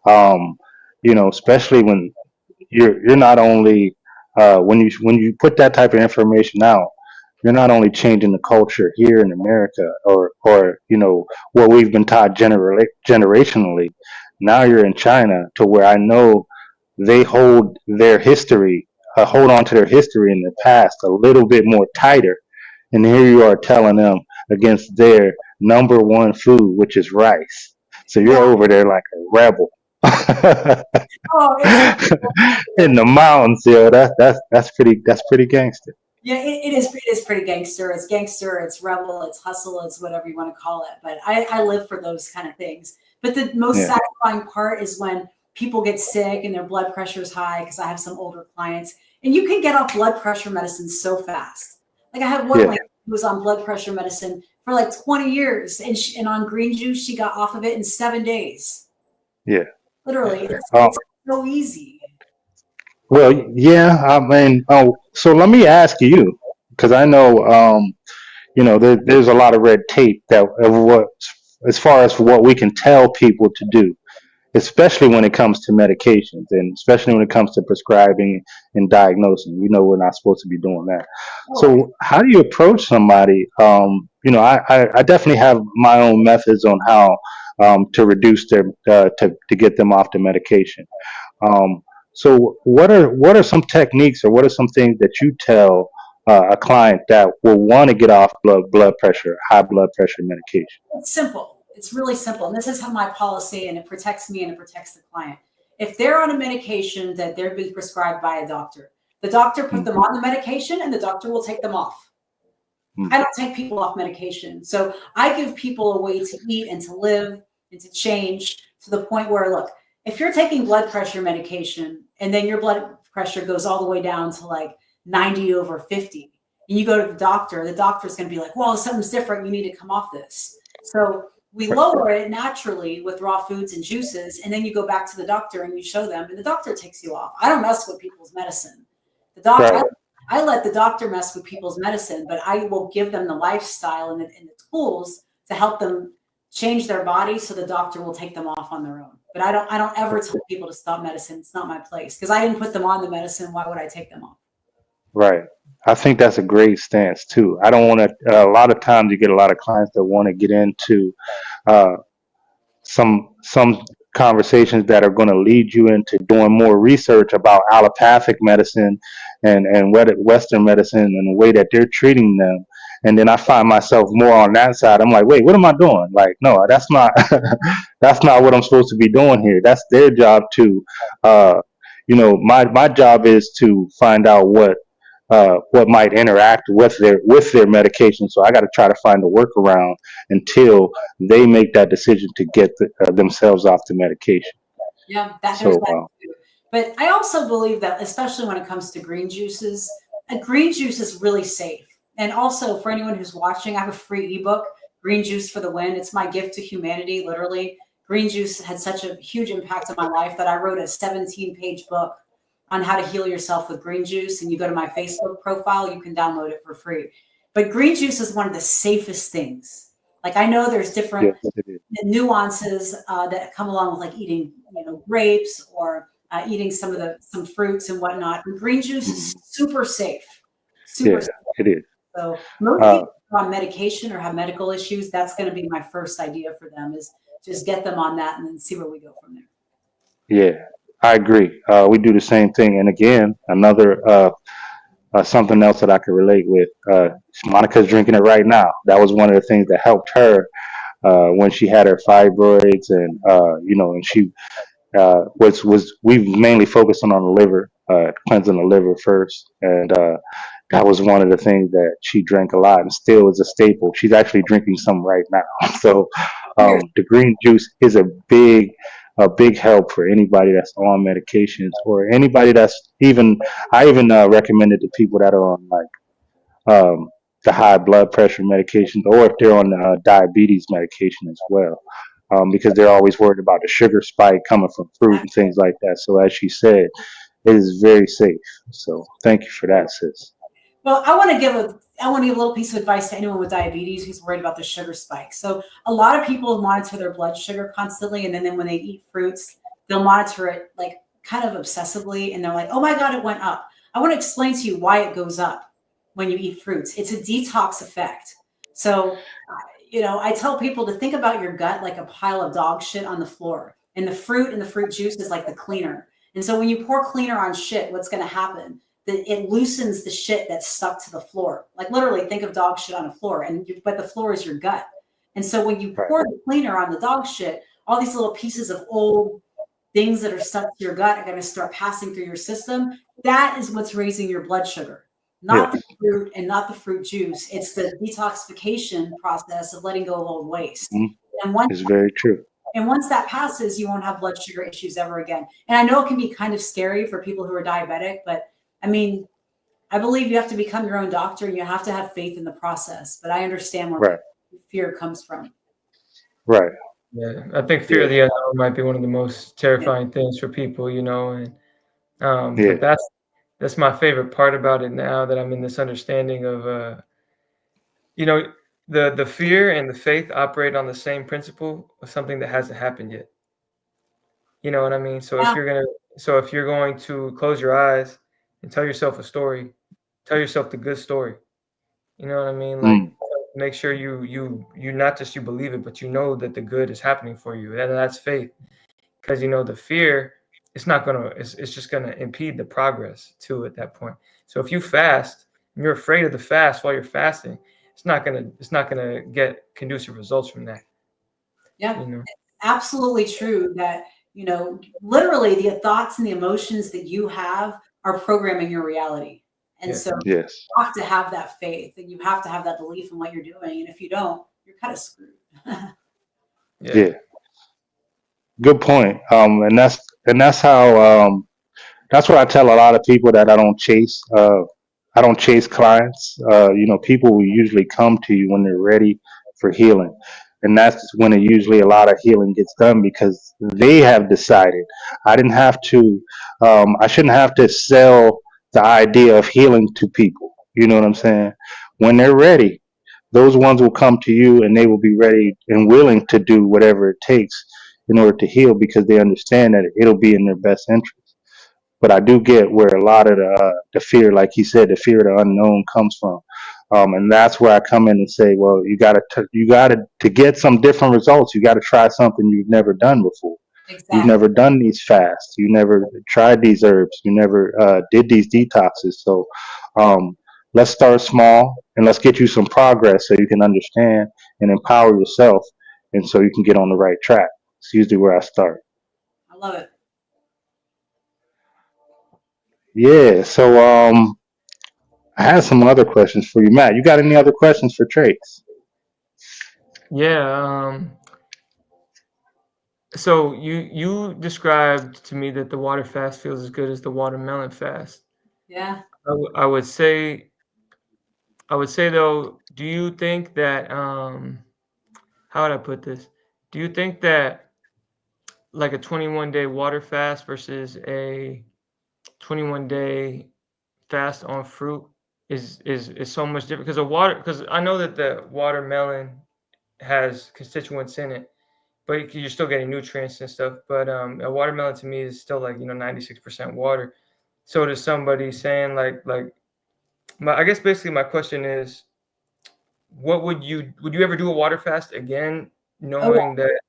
Um, especially when you're not only when you put that type of information out, you're not only changing the culture here in America or what we've been taught generationally. Now you're in China to where I know they hold their history, hold on to their history in the past a little bit more tighter. And here you are telling them against their number one food, which is rice. So you're Yeah. over there like a rebel. Oh, it's In the mountains, yo, that's pretty gangster. yeah, it is pretty gangster. It's gangster, it's rebel, it's hustle, it's whatever you want to call it. But I live for those kind of things. But the most Yeah, satisfying part is when people get sick and their blood pressure is high, because I have some older clients, and you can get off blood pressure medicine so fast. Like I had one yeah, lady who was on blood pressure medicine for like 20 years, and on green juice, she got off of it in 7 days. yeah. Literally, it's Um, it's so easy. well, yeah. I mean, oh, so let me ask you, because I know, there's a lot of red tape that of what, as far as what we can tell people to do, especially when it comes to medications and especially when it comes to prescribing and diagnosing. We know we're not supposed to be doing that. Oh, So, how do you approach somebody? I definitely have my own methods on how to reduce their to get them off the medication. Um, so, what are some techniques or what are some things that you tell a client that will want to get off blood pressure, high blood pressure medication? it's simple. It's really simple. And this is how my policy, and it protects me and it protects the client. If they're on a medication that they're being prescribed by a doctor, the doctor put Mm, them on the medication and the doctor will take them off. mm, I don't take people off medication. So I give people a way to eat and to live and to change to the point where, look, if you're taking blood pressure medication and then your blood pressure goes all the way down to like 90 over 50, and you go to the doctor's going to be like, well, something's different. You need to come off this. So we lower it naturally with raw foods and juices. And then you go back to the doctor and you show them, and the doctor takes you off. I don't mess with people's medicine. The doctor, right, I let the doctor mess with people's medicine, but I will give them the lifestyle and the tools to help them change their body so the doctor will take them off on their own. But I don't ever tell people to stop medicine. It's not my place because I didn't put them on the medicine. Why would I take them off? right. I think that's a great stance too. I don't want to. A lot of times, you get a lot of clients that want to get into uh, some conversations that are going to lead you into doing more research about allopathic medicine and Western medicine and the way that they're treating them. And then I find myself more on that side. I'm like, wait, what am I doing? Like, no, that's not that's not what I'm supposed to be doing here. That's their job to, uh, my job is to find out what might interact with their medication. So I got to try to find a workaround until they make that decision to get themselves off the medication. Yeah, that there's So that too. But I also believe that, especially when it comes to green juices, a green juice is really safe. And also for anyone who's watching, I have a free ebook, Green Juice for the Win. It's my gift to humanity, literally. Green juice had such a huge impact on my life that I wrote a 17-page book on how to heal yourself with green juice. And you go to my Facebook profile, you can download it for free. But green juice is one of the safest things. Like I know there's different yes, it is. nuances that come along with like eating, grapes or eating some fruits and whatnot. And green juice is Mhm. super safe, super Yeah, safe. it is. So most Uh, people who are on medication or have medical issues, that's going to be my first idea for them is just get them on that and then see where we go from there. yeah, I agree. We do the same thing. And again, another something else that I could relate with. Monica's drinking it right now. That was one of the things that helped her when she had her fibroids, and she was we mainly focusing on the liver, cleansing the liver first, and that was one of the things that she drank a lot and still is a staple. She's actually drinking some right now. So the green juice is a big help for anybody that's on medications or anybody that's even. I even recommend it to people that are on like the high blood pressure medications or if they're on diabetes medication as well. Because they're always worried about the sugar spike coming from fruit and things like that. So, as she said, it is very safe. So, thank you for that, sis. Well, I want to give a little piece of advice to anyone with diabetes who's worried about the sugar spike. So a lot of people monitor their blood sugar constantly, and then when they eat fruits, they'll monitor it like kind of obsessively, and they're like, "Oh my God, it went up." I want to explain to you why it goes up when you eat fruits. It's a detox effect. So, I tell people to think about your gut like a pile of dog shit on the floor, and the fruit juice is like the cleaner. And so when you pour cleaner on shit, what's going to happen? That it loosens the shit that's stuck to the floor. Like literally, think of dog shit on a floor, but the floor is your gut. And so when you Right. pour the cleaner on the dog shit, all these little pieces of old things that are stuck to your gut are going to start passing through your system. That is what's raising your blood sugar, not the fruit and not the fruit juice. It's the detoxification process of letting go of old waste. And It's very true. once that passes, you won't have blood sugar issues ever again. And I know it can be kind of scary for people who are diabetic, but I mean, I believe you have to become your own doctor and you have to have faith in the process. But I understand where fear comes from. Right. Yeah, I think fear of the unknown might be one of the most terrifying things for people, you know, and but that's my favorite part about it now that I'm in this understanding of you know, the fear and the faith operate on the same principle of something that hasn't happened yet. You know what I mean? So if you're going to close your eyes and tell yourself a story, tell yourself the good story. You know what I mean? Like make sure you not just you believe it, but you know that the good is happening for you. And that's faith. Because you know the fear, it's just gonna impede the progress too at that point. So if you fast and you're afraid of the fast while you're fasting, it's not gonna get conducive results from that. Yeah, You know? absolutely true that, you know, literally the thoughts and the emotions that you have are programming your reality. And so you have to have that faith and you have to have that belief in what you're doing. And if you don't, you're kind of screwed. Yeah. Good point. And that's how that's what I tell a lot of people that I don't chase clients. You know, people will usually come to you when they're ready for healing. And that's when it usually a lot of healing gets done because they have decided. I didn't have to I shouldn't have to sell the idea of healing to people. You know what I'm saying? When they're ready, those ones will come to you and they will be ready and willing to do whatever it takes in order to heal because they understand that it'll be in their best interest. But I do get where a lot of the fear, like he said, the fear of the unknown comes from, and that's where I come in and say, well, you got to get some different results. You got to try something you've never done before. Exactly. You've never done these fasts. You never tried these herbs. You never did these detoxes. So let's start small and let's get you some progress so you can understand and empower yourself, and so you can get on the right track. It's usually where I start. I love it. Yeah. So I had some other questions for you, Matt. You got any other questions for Trace? Yeah. So you described to me that the water fast feels as good as the watermelon fast. Yeah. I would say though, do you think that how would I put this? Do you think that like a 21-day water fast versus a 21-day fast on fruit is so much different because I know that the watermelon has constituents in it, but you're still getting nutrients and stuff. But a watermelon to me is still like 96% water. So to somebody saying I guess basically my question is, would you ever do a water fast again, Oh, yeah. knowing that?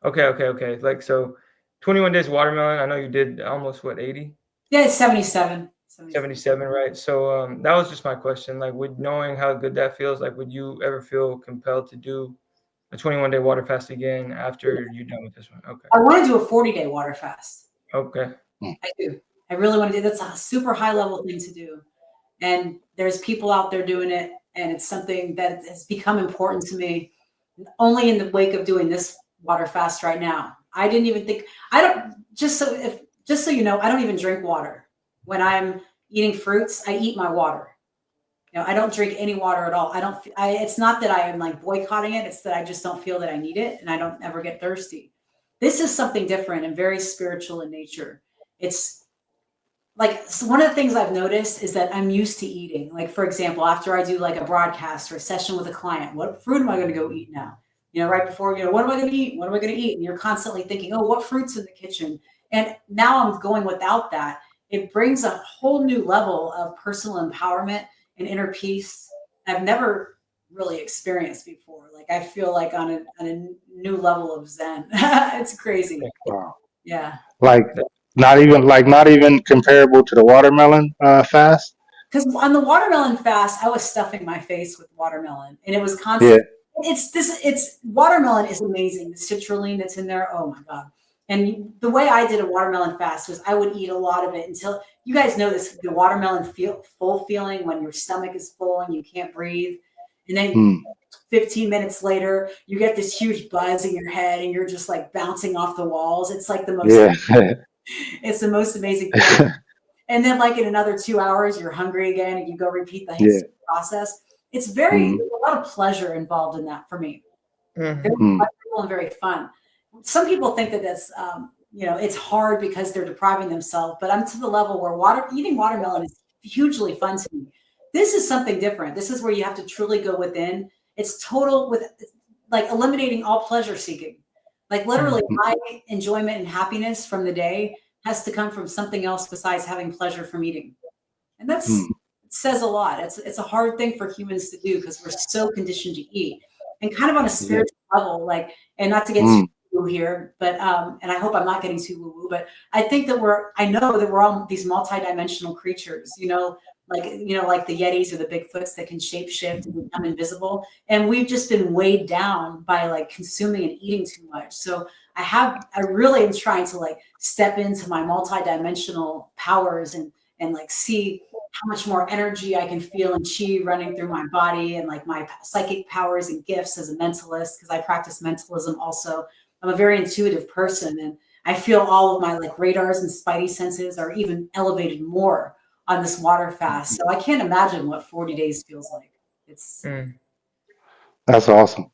Okay. Like so, 21 days watermelon. I know you did almost what 80. Yeah, it's 77. 77, right? So that was just my question. Like, would knowing how good that feels, like, would you ever feel compelled to do a 21-day water fast again after you're done with this one? Okay. I want to do a 40-day water fast. Okay. I do. I really want to do. That's a super high level thing to do. And there's people out there doing it, and it's something that has become important to me only in the wake of doing this water fast right now. I didn't even think I don't just so you know, I don't even drink water. When I'm eating fruits, I eat my water. You know, I don't drink any water at all. It's not that I am like boycotting it. It's that I just don't feel that I need it and I don't ever get thirsty. This is something different and very spiritual in nature. It's like one of the things I've noticed is that I'm used to eating. Like, for example, after I do like a broadcast or a session with a client, what fruit am I going to go eat now? You know, right before, what am I going to eat? What am I going to eat? And you're constantly thinking, oh, what fruit's in the kitchen? And now I'm going without that. It brings a whole new level of personal empowerment and inner peace I've never really experienced before. Like, I feel like on a new level of Zen. It's crazy. Wow. Yeah. Like not even comparable to the watermelon fast. Because on the watermelon fast, I was stuffing my face with watermelon, and it was constant. Yeah. It's watermelon is amazing. The citrulline that's in there. Oh my God. And the way I did a watermelon fast was I would eat a lot of it until, you guys know this, the watermelon full feeling when your stomach is full and you can't breathe. And then Mm. 15 minutes later, you get this huge buzz in your head and you're just like bouncing off the walls. It's like Yeah. it's the most amazing feeling. And then like in another 2 hours, you're hungry again and you go repeat the Yeah. process. It's Mm. there's a lot of pleasure involved in that for me. Very Mm. pleasurable and very fun. Some people think that that's, it's hard because they're depriving themselves, but I'm to the level where eating watermelon is hugely fun to me. This is something different. This is where you have to truly go within. It's total with like eliminating all pleasure seeking. Like literally Mm. my enjoyment and happiness from the day has to come from something else besides having pleasure from eating. And Mm. it says a lot. It's a hard thing for humans to do because we're so conditioned to eat. And kind of on a Yeah. spiritual level, like, and not to get too Mm. woo here, but and I hope I'm not getting too woo woo, but I think that I know that we're all these multidimensional creatures, like the Yetis or the Bigfoots that can shapeshift and become invisible. And we've just been weighed down by like consuming and eating too much. So I really am trying to like step into my multidimensional powers and like see how much more energy I can feel and chi running through my body and like my psychic powers and gifts as a mentalist, because I practice mentalism also. I'm a very intuitive person and I feel all of my like radars and spidey senses are even elevated more on this water fast. So I can't imagine what 40 days feels like. It's That's awesome.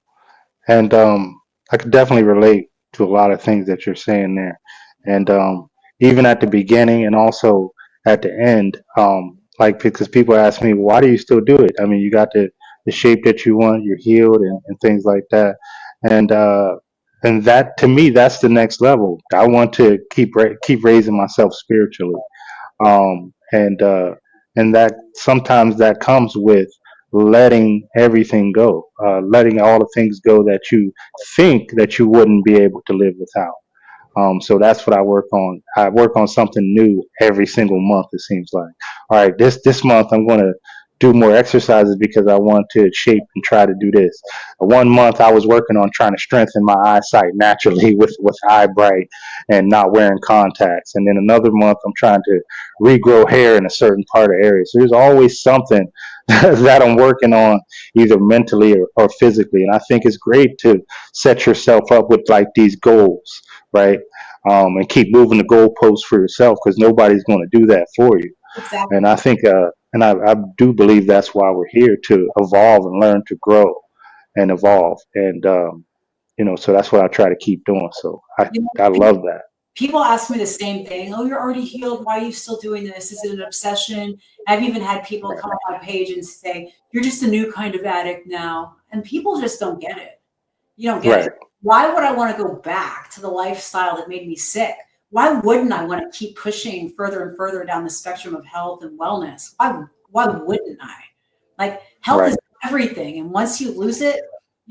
And I could definitely relate to a lot of things that you're saying there. And even at the beginning and also at the end, like because people ask me, why do you still do it? I mean, you got the shape that you want, you're healed, and things like that. And that to me, that's the next level. I want to keep raising myself spiritually, um, and uh, and that sometimes that comes with letting everything go, letting all the things go that you think that you wouldn't be able to live without. So that's what I work on. I work on something new every single month. It seems like, all right, this month I'm going to do more exercises because I want to shape and try to do this. One month I was working on trying to strengthen my eyesight naturally with eye bright and not wearing contacts. And then another month I'm trying to regrow hair in a certain part of the area. So there's always something that I'm working on, either mentally or physically. And I think it's great to set yourself up with like these goals, right? And keep moving the goalposts for yourself because nobody's going to do that for you. And exactly. I think, I do believe that's why we're here to evolve and learn to grow and evolve. And, so that's what I try to keep doing. So You I know, love that. people ask me the same thing. Oh, you're already healed. Why are you still doing this? Is it an obsession? I've even had people Right. come on my page and say, you're just a new kind of addict now. And people just don't get it. You don't get it. Right. Why would I want to go back to the lifestyle that made me sick? Why wouldn't I want to keep pushing further and further down the spectrum of health and wellness? Why wouldn't I? Like health Right. is everything. And once you lose it,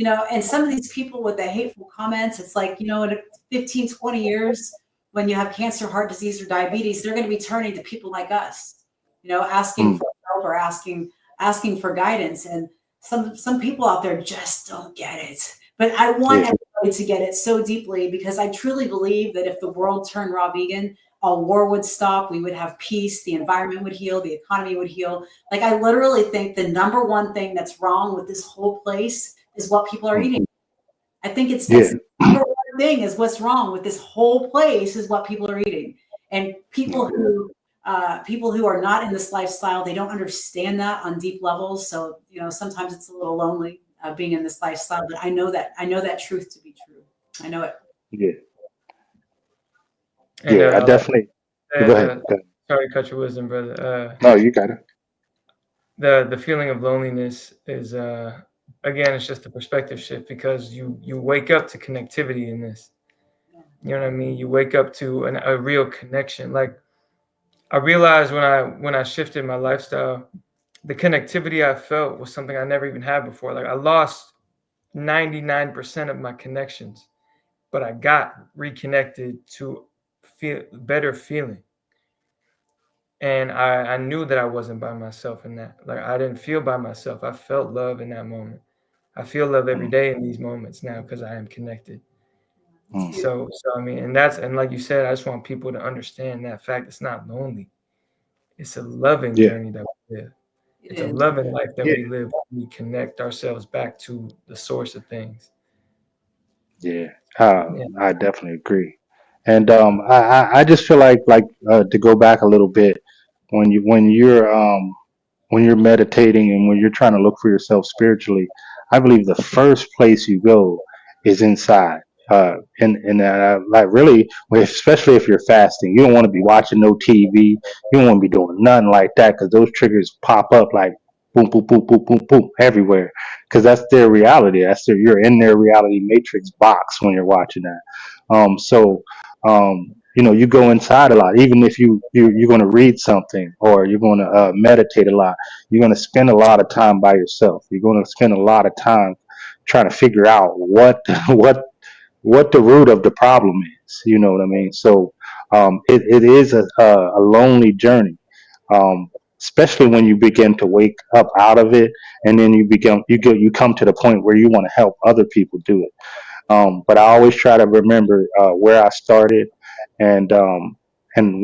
and some of these people with the hateful comments, it's like, in 15, 20 years, when you have cancer, heart disease, or diabetes, they're going to be turning to people like us, asking Mm. for help or asking for guidance. And some people out there just don't get it. But I want Yeah. everybody to get it so deeply because I truly believe that if the world turned raw vegan, all war would stop, we would have peace, the environment would heal, the economy would heal. Like I literally think the number one thing that's wrong with this whole place is what people are eating. Mhm. I think that's Yeah. the number one thing is what's wrong with this whole place is what people are eating. And people who are not in this lifestyle, they don't understand that on deep levels. So, sometimes it's a little lonely being in this lifestyle, but I know that truth to be true. I know it. Yeah. and Yeah. I I like definitely. Go and ahead. Go ahead. sorry to cut your wisdom, brother. No, you got it. The feeling of loneliness is again, it's just a perspective shift because you wake up to connectivity in this. You know what I mean? You wake up to a real connection. Like I realized when I shifted my lifestyle, the connectivity I felt was something I never even had before. Like I lost 99% of my connections, but I got reconnected to feel better feeling. And I knew that I wasn't by myself in that. Like I didn't feel by myself. I felt love in that moment. I feel love every Mm. day in these moments now because I am connected. It's Mm. beautiful. So I mean, and like you said, I just want people to understand that fact. It's not lonely. It's a loving Yeah, journey that we live. It It's a is. loving life that yeah, we live. We connect ourselves back to the source of things. yeah. Yeah. I definitely agree. And I just feel like to go back a little bit when you're meditating and when you're trying to look for yourself spiritually, I believe the first place you go is inside. Like really, especially if you're fasting, you don't want to be watching no TV. You don't want to be doing nothing like that because those triggers pop up like boom, boom, boom, boom, boom, boom everywhere. Because that's their reality. You're in their reality matrix box when you're watching that. So you go inside a lot. Even if you're going to read something or you're going to meditate a lot, you're going to spend a lot of time by yourself. You're going to spend a lot of time trying to figure out what the root of the problem is. You know what I mean? So it is a lonely journey, especially when you begin to wake up out of it, and then you come to the point where you want to help other people do it. But I always try to remember where I started and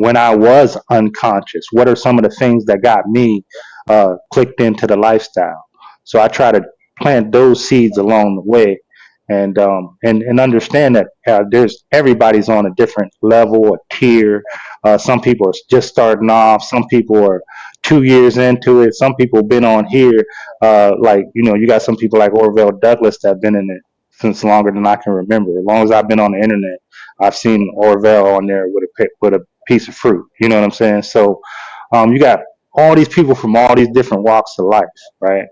when I was unconscious. What are some of the things that got me clicked into the lifestyle? So I try to plant those seeds along the way, and understand that there's everybody's on a different level or tier. Some people are just starting off. Some people are 2 years into it. Some people have been on here. Like you got some people like Orville Douglas that have been in it since longer than I can remember. As long as I've been on the internet, I've seen Orville on there with a piece of fruit. You know what I'm saying? So, you got all these people from all these different walks of life, right?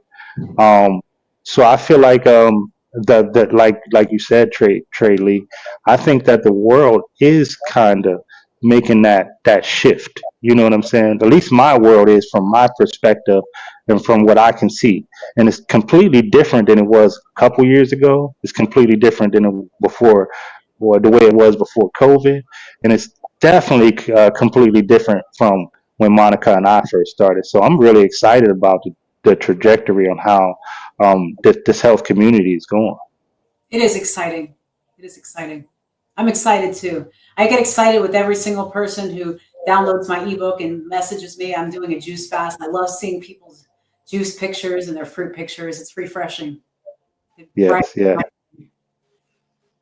Um, so I feel like that like you said, Trey Lee, I think that the world is kind of making that shift. You know what I'm saying? At least my world is from my perspective and from what I can see, and it's completely different than it was a couple years ago. It's completely different than before, or the way it was before COVID, and it's definitely completely different from when Monica and I first started. So I'm really excited about the trajectory on how this health community is going. It is exciting. It is exciting. I'm excited too. I get excited with every single person who downloads my ebook and messages me. I'm doing a juice fast. I love seeing people's juice pictures and their fruit pictures. It's refreshing. It Yes, brightens yeah. my.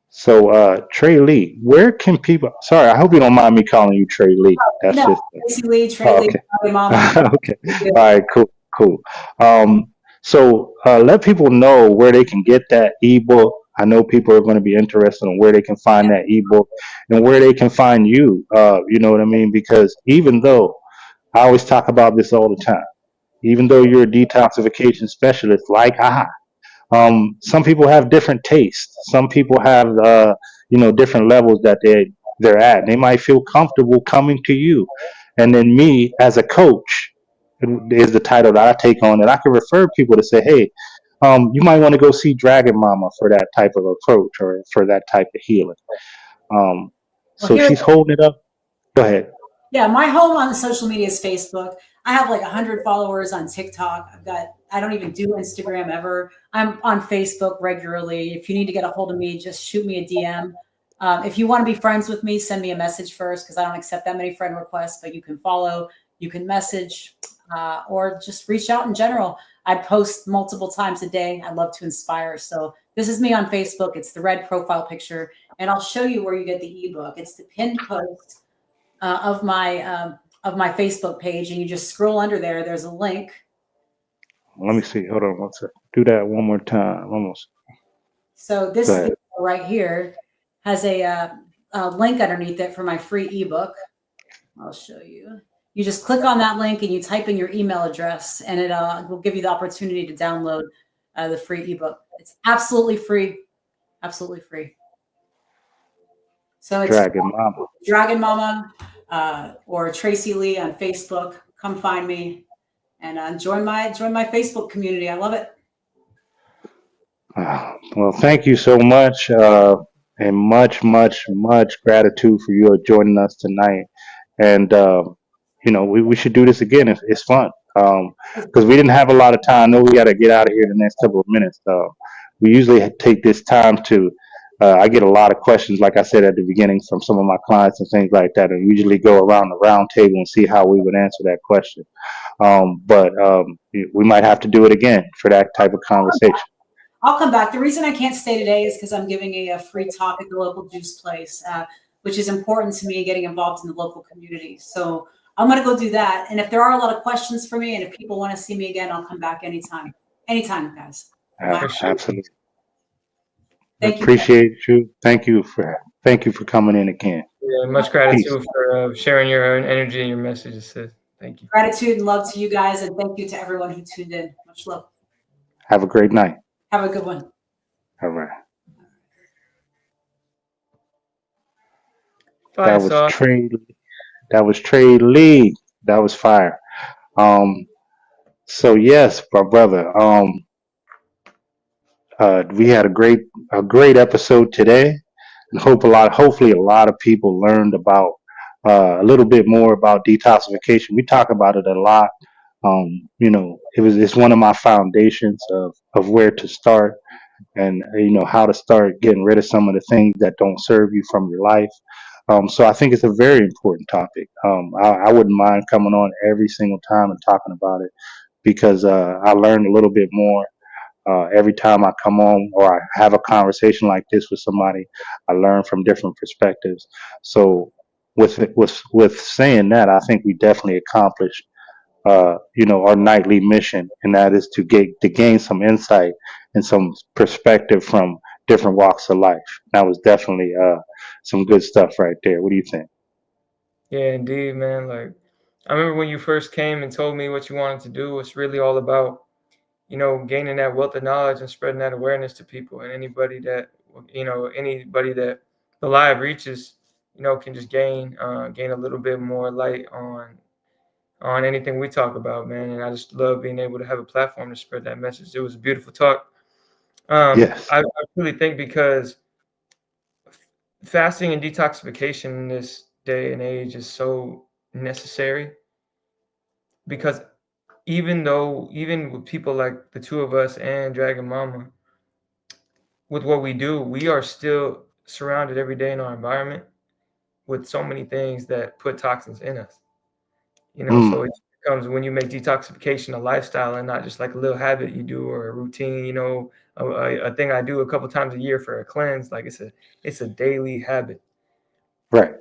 So, Trey Lee, where can people? Sorry, I hope you don't mind me calling you Trey Lee. That's No, just Tracy Lee, Trey oh, Lee, okay. Bobby Mama. Okay. All right. Cool. Cool. So let people know where they can get that ebook. I know people are going to be interested in where they can find that ebook and where they can find you. You know what I mean? Because even though I always talk about this all the time, even though you're a detoxification specialist like I, some people have different tastes. Some people have different levels that they're at. They might feel comfortable coming to you, and then me as a coach is the title that I take on, and I can refer people to say, hey, you might want to go see Dragon Mama for that type of approach or for that type of healing. Um, Well, so here, she's holding it up. Go ahead. yeah, my home on social media is Facebook. I have like 100 followers on TikTok. I don't even do Instagram ever. I'm on Facebook regularly. If you need to get a hold of me, just shoot me a DM. If you want to be friends with me, send me a message first because I don't accept that many friend requests, but you can follow, you can message, or just reach out in general. I post multiple times a day. I love to inspire. So this is me on Facebook. It's the red profile picture, and I'll show you where you get the ebook. It's the pinned post of my Facebook page, and you just scroll under there. There's a link. Let me see. Hold on one second. Do that one more time. Almost. So Go this ahead. video right here has a link underneath it for my free ebook. I'll show you. You just click on that link and you type in your email address, and it will give you the opportunity to download the free ebook. It's absolutely free, absolutely free. So it's Dragon Mama. Dragon Mama or Tracy Lee on Facebook. Come find me and join my Facebook community. I love it. Well, thank you so much, and much gratitude for you joining us tonight. And we should do this again. It's fun because we didn't have a lot of time. I know we got to get out of here in the next couple of minutes. We usually take this time to I get a lot of questions, like I said at the beginning, from some of my clients and things like that, and usually go around the round table and see how we would answer that question. But we might have to do it again for that type of conversation. I'll come back. The reason I can't stay today is because I'm giving a free talk at the local juice place, which is important to me, getting involved in the local community. So I'm going to go do that. And if there are a lot of questions for me, and if people want to see me again, I'll come back anytime. Anytime, guys. Absolutely. Thank you. Appreciate you. Thank you for coming in again. Yeah, much gratitude for sharing your own energy and your messages, sis. Thank you. Gratitude and love to you guys, and thank you to everyone who tuned in. Much love. Have a great night. Have a good one. All right. Fire That was sauce. Trey Lee. That was fire. So yes, my brother. We had a great episode today, and hopefully a lot of people learned about a little bit more about detoxification. We talk about it a lot. It's one of my foundations of where to start, and how to start getting rid of some of the things that don't serve you from your life. So I think it's a very important topic. I wouldn't mind coming on every single time and talking about it, because I learned a little bit more every time I come on or I have a conversation like this with somebody. I learn from different perspectives. So with saying that, I think we definitely accomplished our nightly mission, and that is to gain some insight and some perspective from different walks of life. That was definitely some good stuff right there. What do you think? Yeah, indeed, man. Like, I remember when you first came and told me what you wanted to do. It's really all about, gaining that wealth of knowledge and spreading that awareness to people. And anybody that the live reaches, can just gain a little bit more light on anything we talk about, man. And I just love being able to have a platform to spread that message. It was a beautiful talk. Yes. I really think because fasting and detoxification in this day and age is so necessary, because even with people like the two of us and Dragon Mama, with what we do, we are still surrounded every day in our environment with so many things that put toxins in us. So Mm, it becomes, when you make detoxification a lifestyle and not just like a little habit you do or a routine, a thing I do a couple times a year for a cleanse. Like, it's a daily habit. right.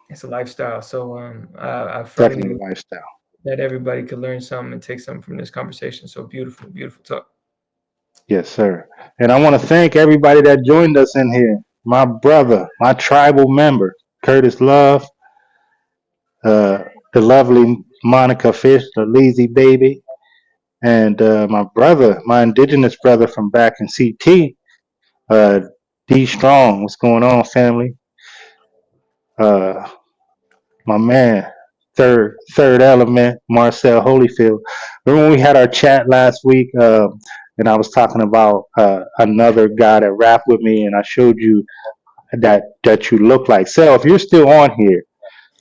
It's a lifestyle. So I firmly Definitely believe a lifestyle. that everybody could learn something and take something from this conversation. So beautiful, beautiful talk. Yes, sir. And I want to thank everybody that joined us in here. My brother, my tribal member, Curtis Love, uh, the lovely Monica Fish, the lazy baby, and my brother, my indigenous brother from back in CT, uh, D Strong. What's going on, family? Uh, my man, third element, Marcel Holyfield. Remember when we had our chat last week, and I was talking about another guy that rapped with me, and I showed you that you look like. So if you're still on here,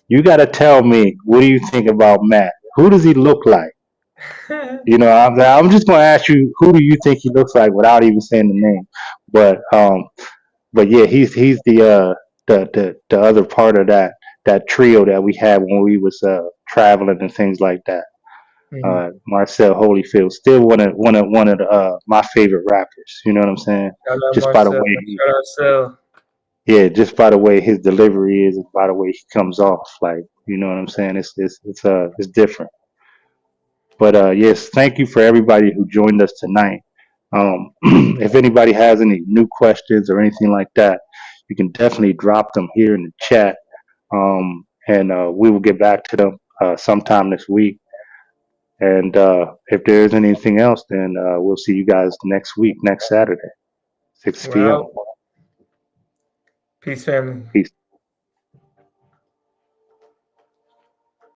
you got to tell me, what do you think about Matt? Who does he look like? I'm just going to ask you, who do you think he looks like without even saying the name? But but yeah, he's the other part of that trio that we had when we was traveling and things like that. Marcel Holyfield, still one of my favorite rappers. You know what I'm saying? I love Just by the Marcel. way Shout out Marcel. yeah, just by the way his delivery is, and by the way he comes off, like, you know what I'm saying. It's different. But yes, thank you for everybody who joined us tonight. If anybody has any new questions or anything like that, you can definitely drop them here in the chat, and we will get back to them sometime this week. And if there's anything else, then we'll see you guys next week, next Saturday, 6 We're p.m. out. Peace, family. Peace.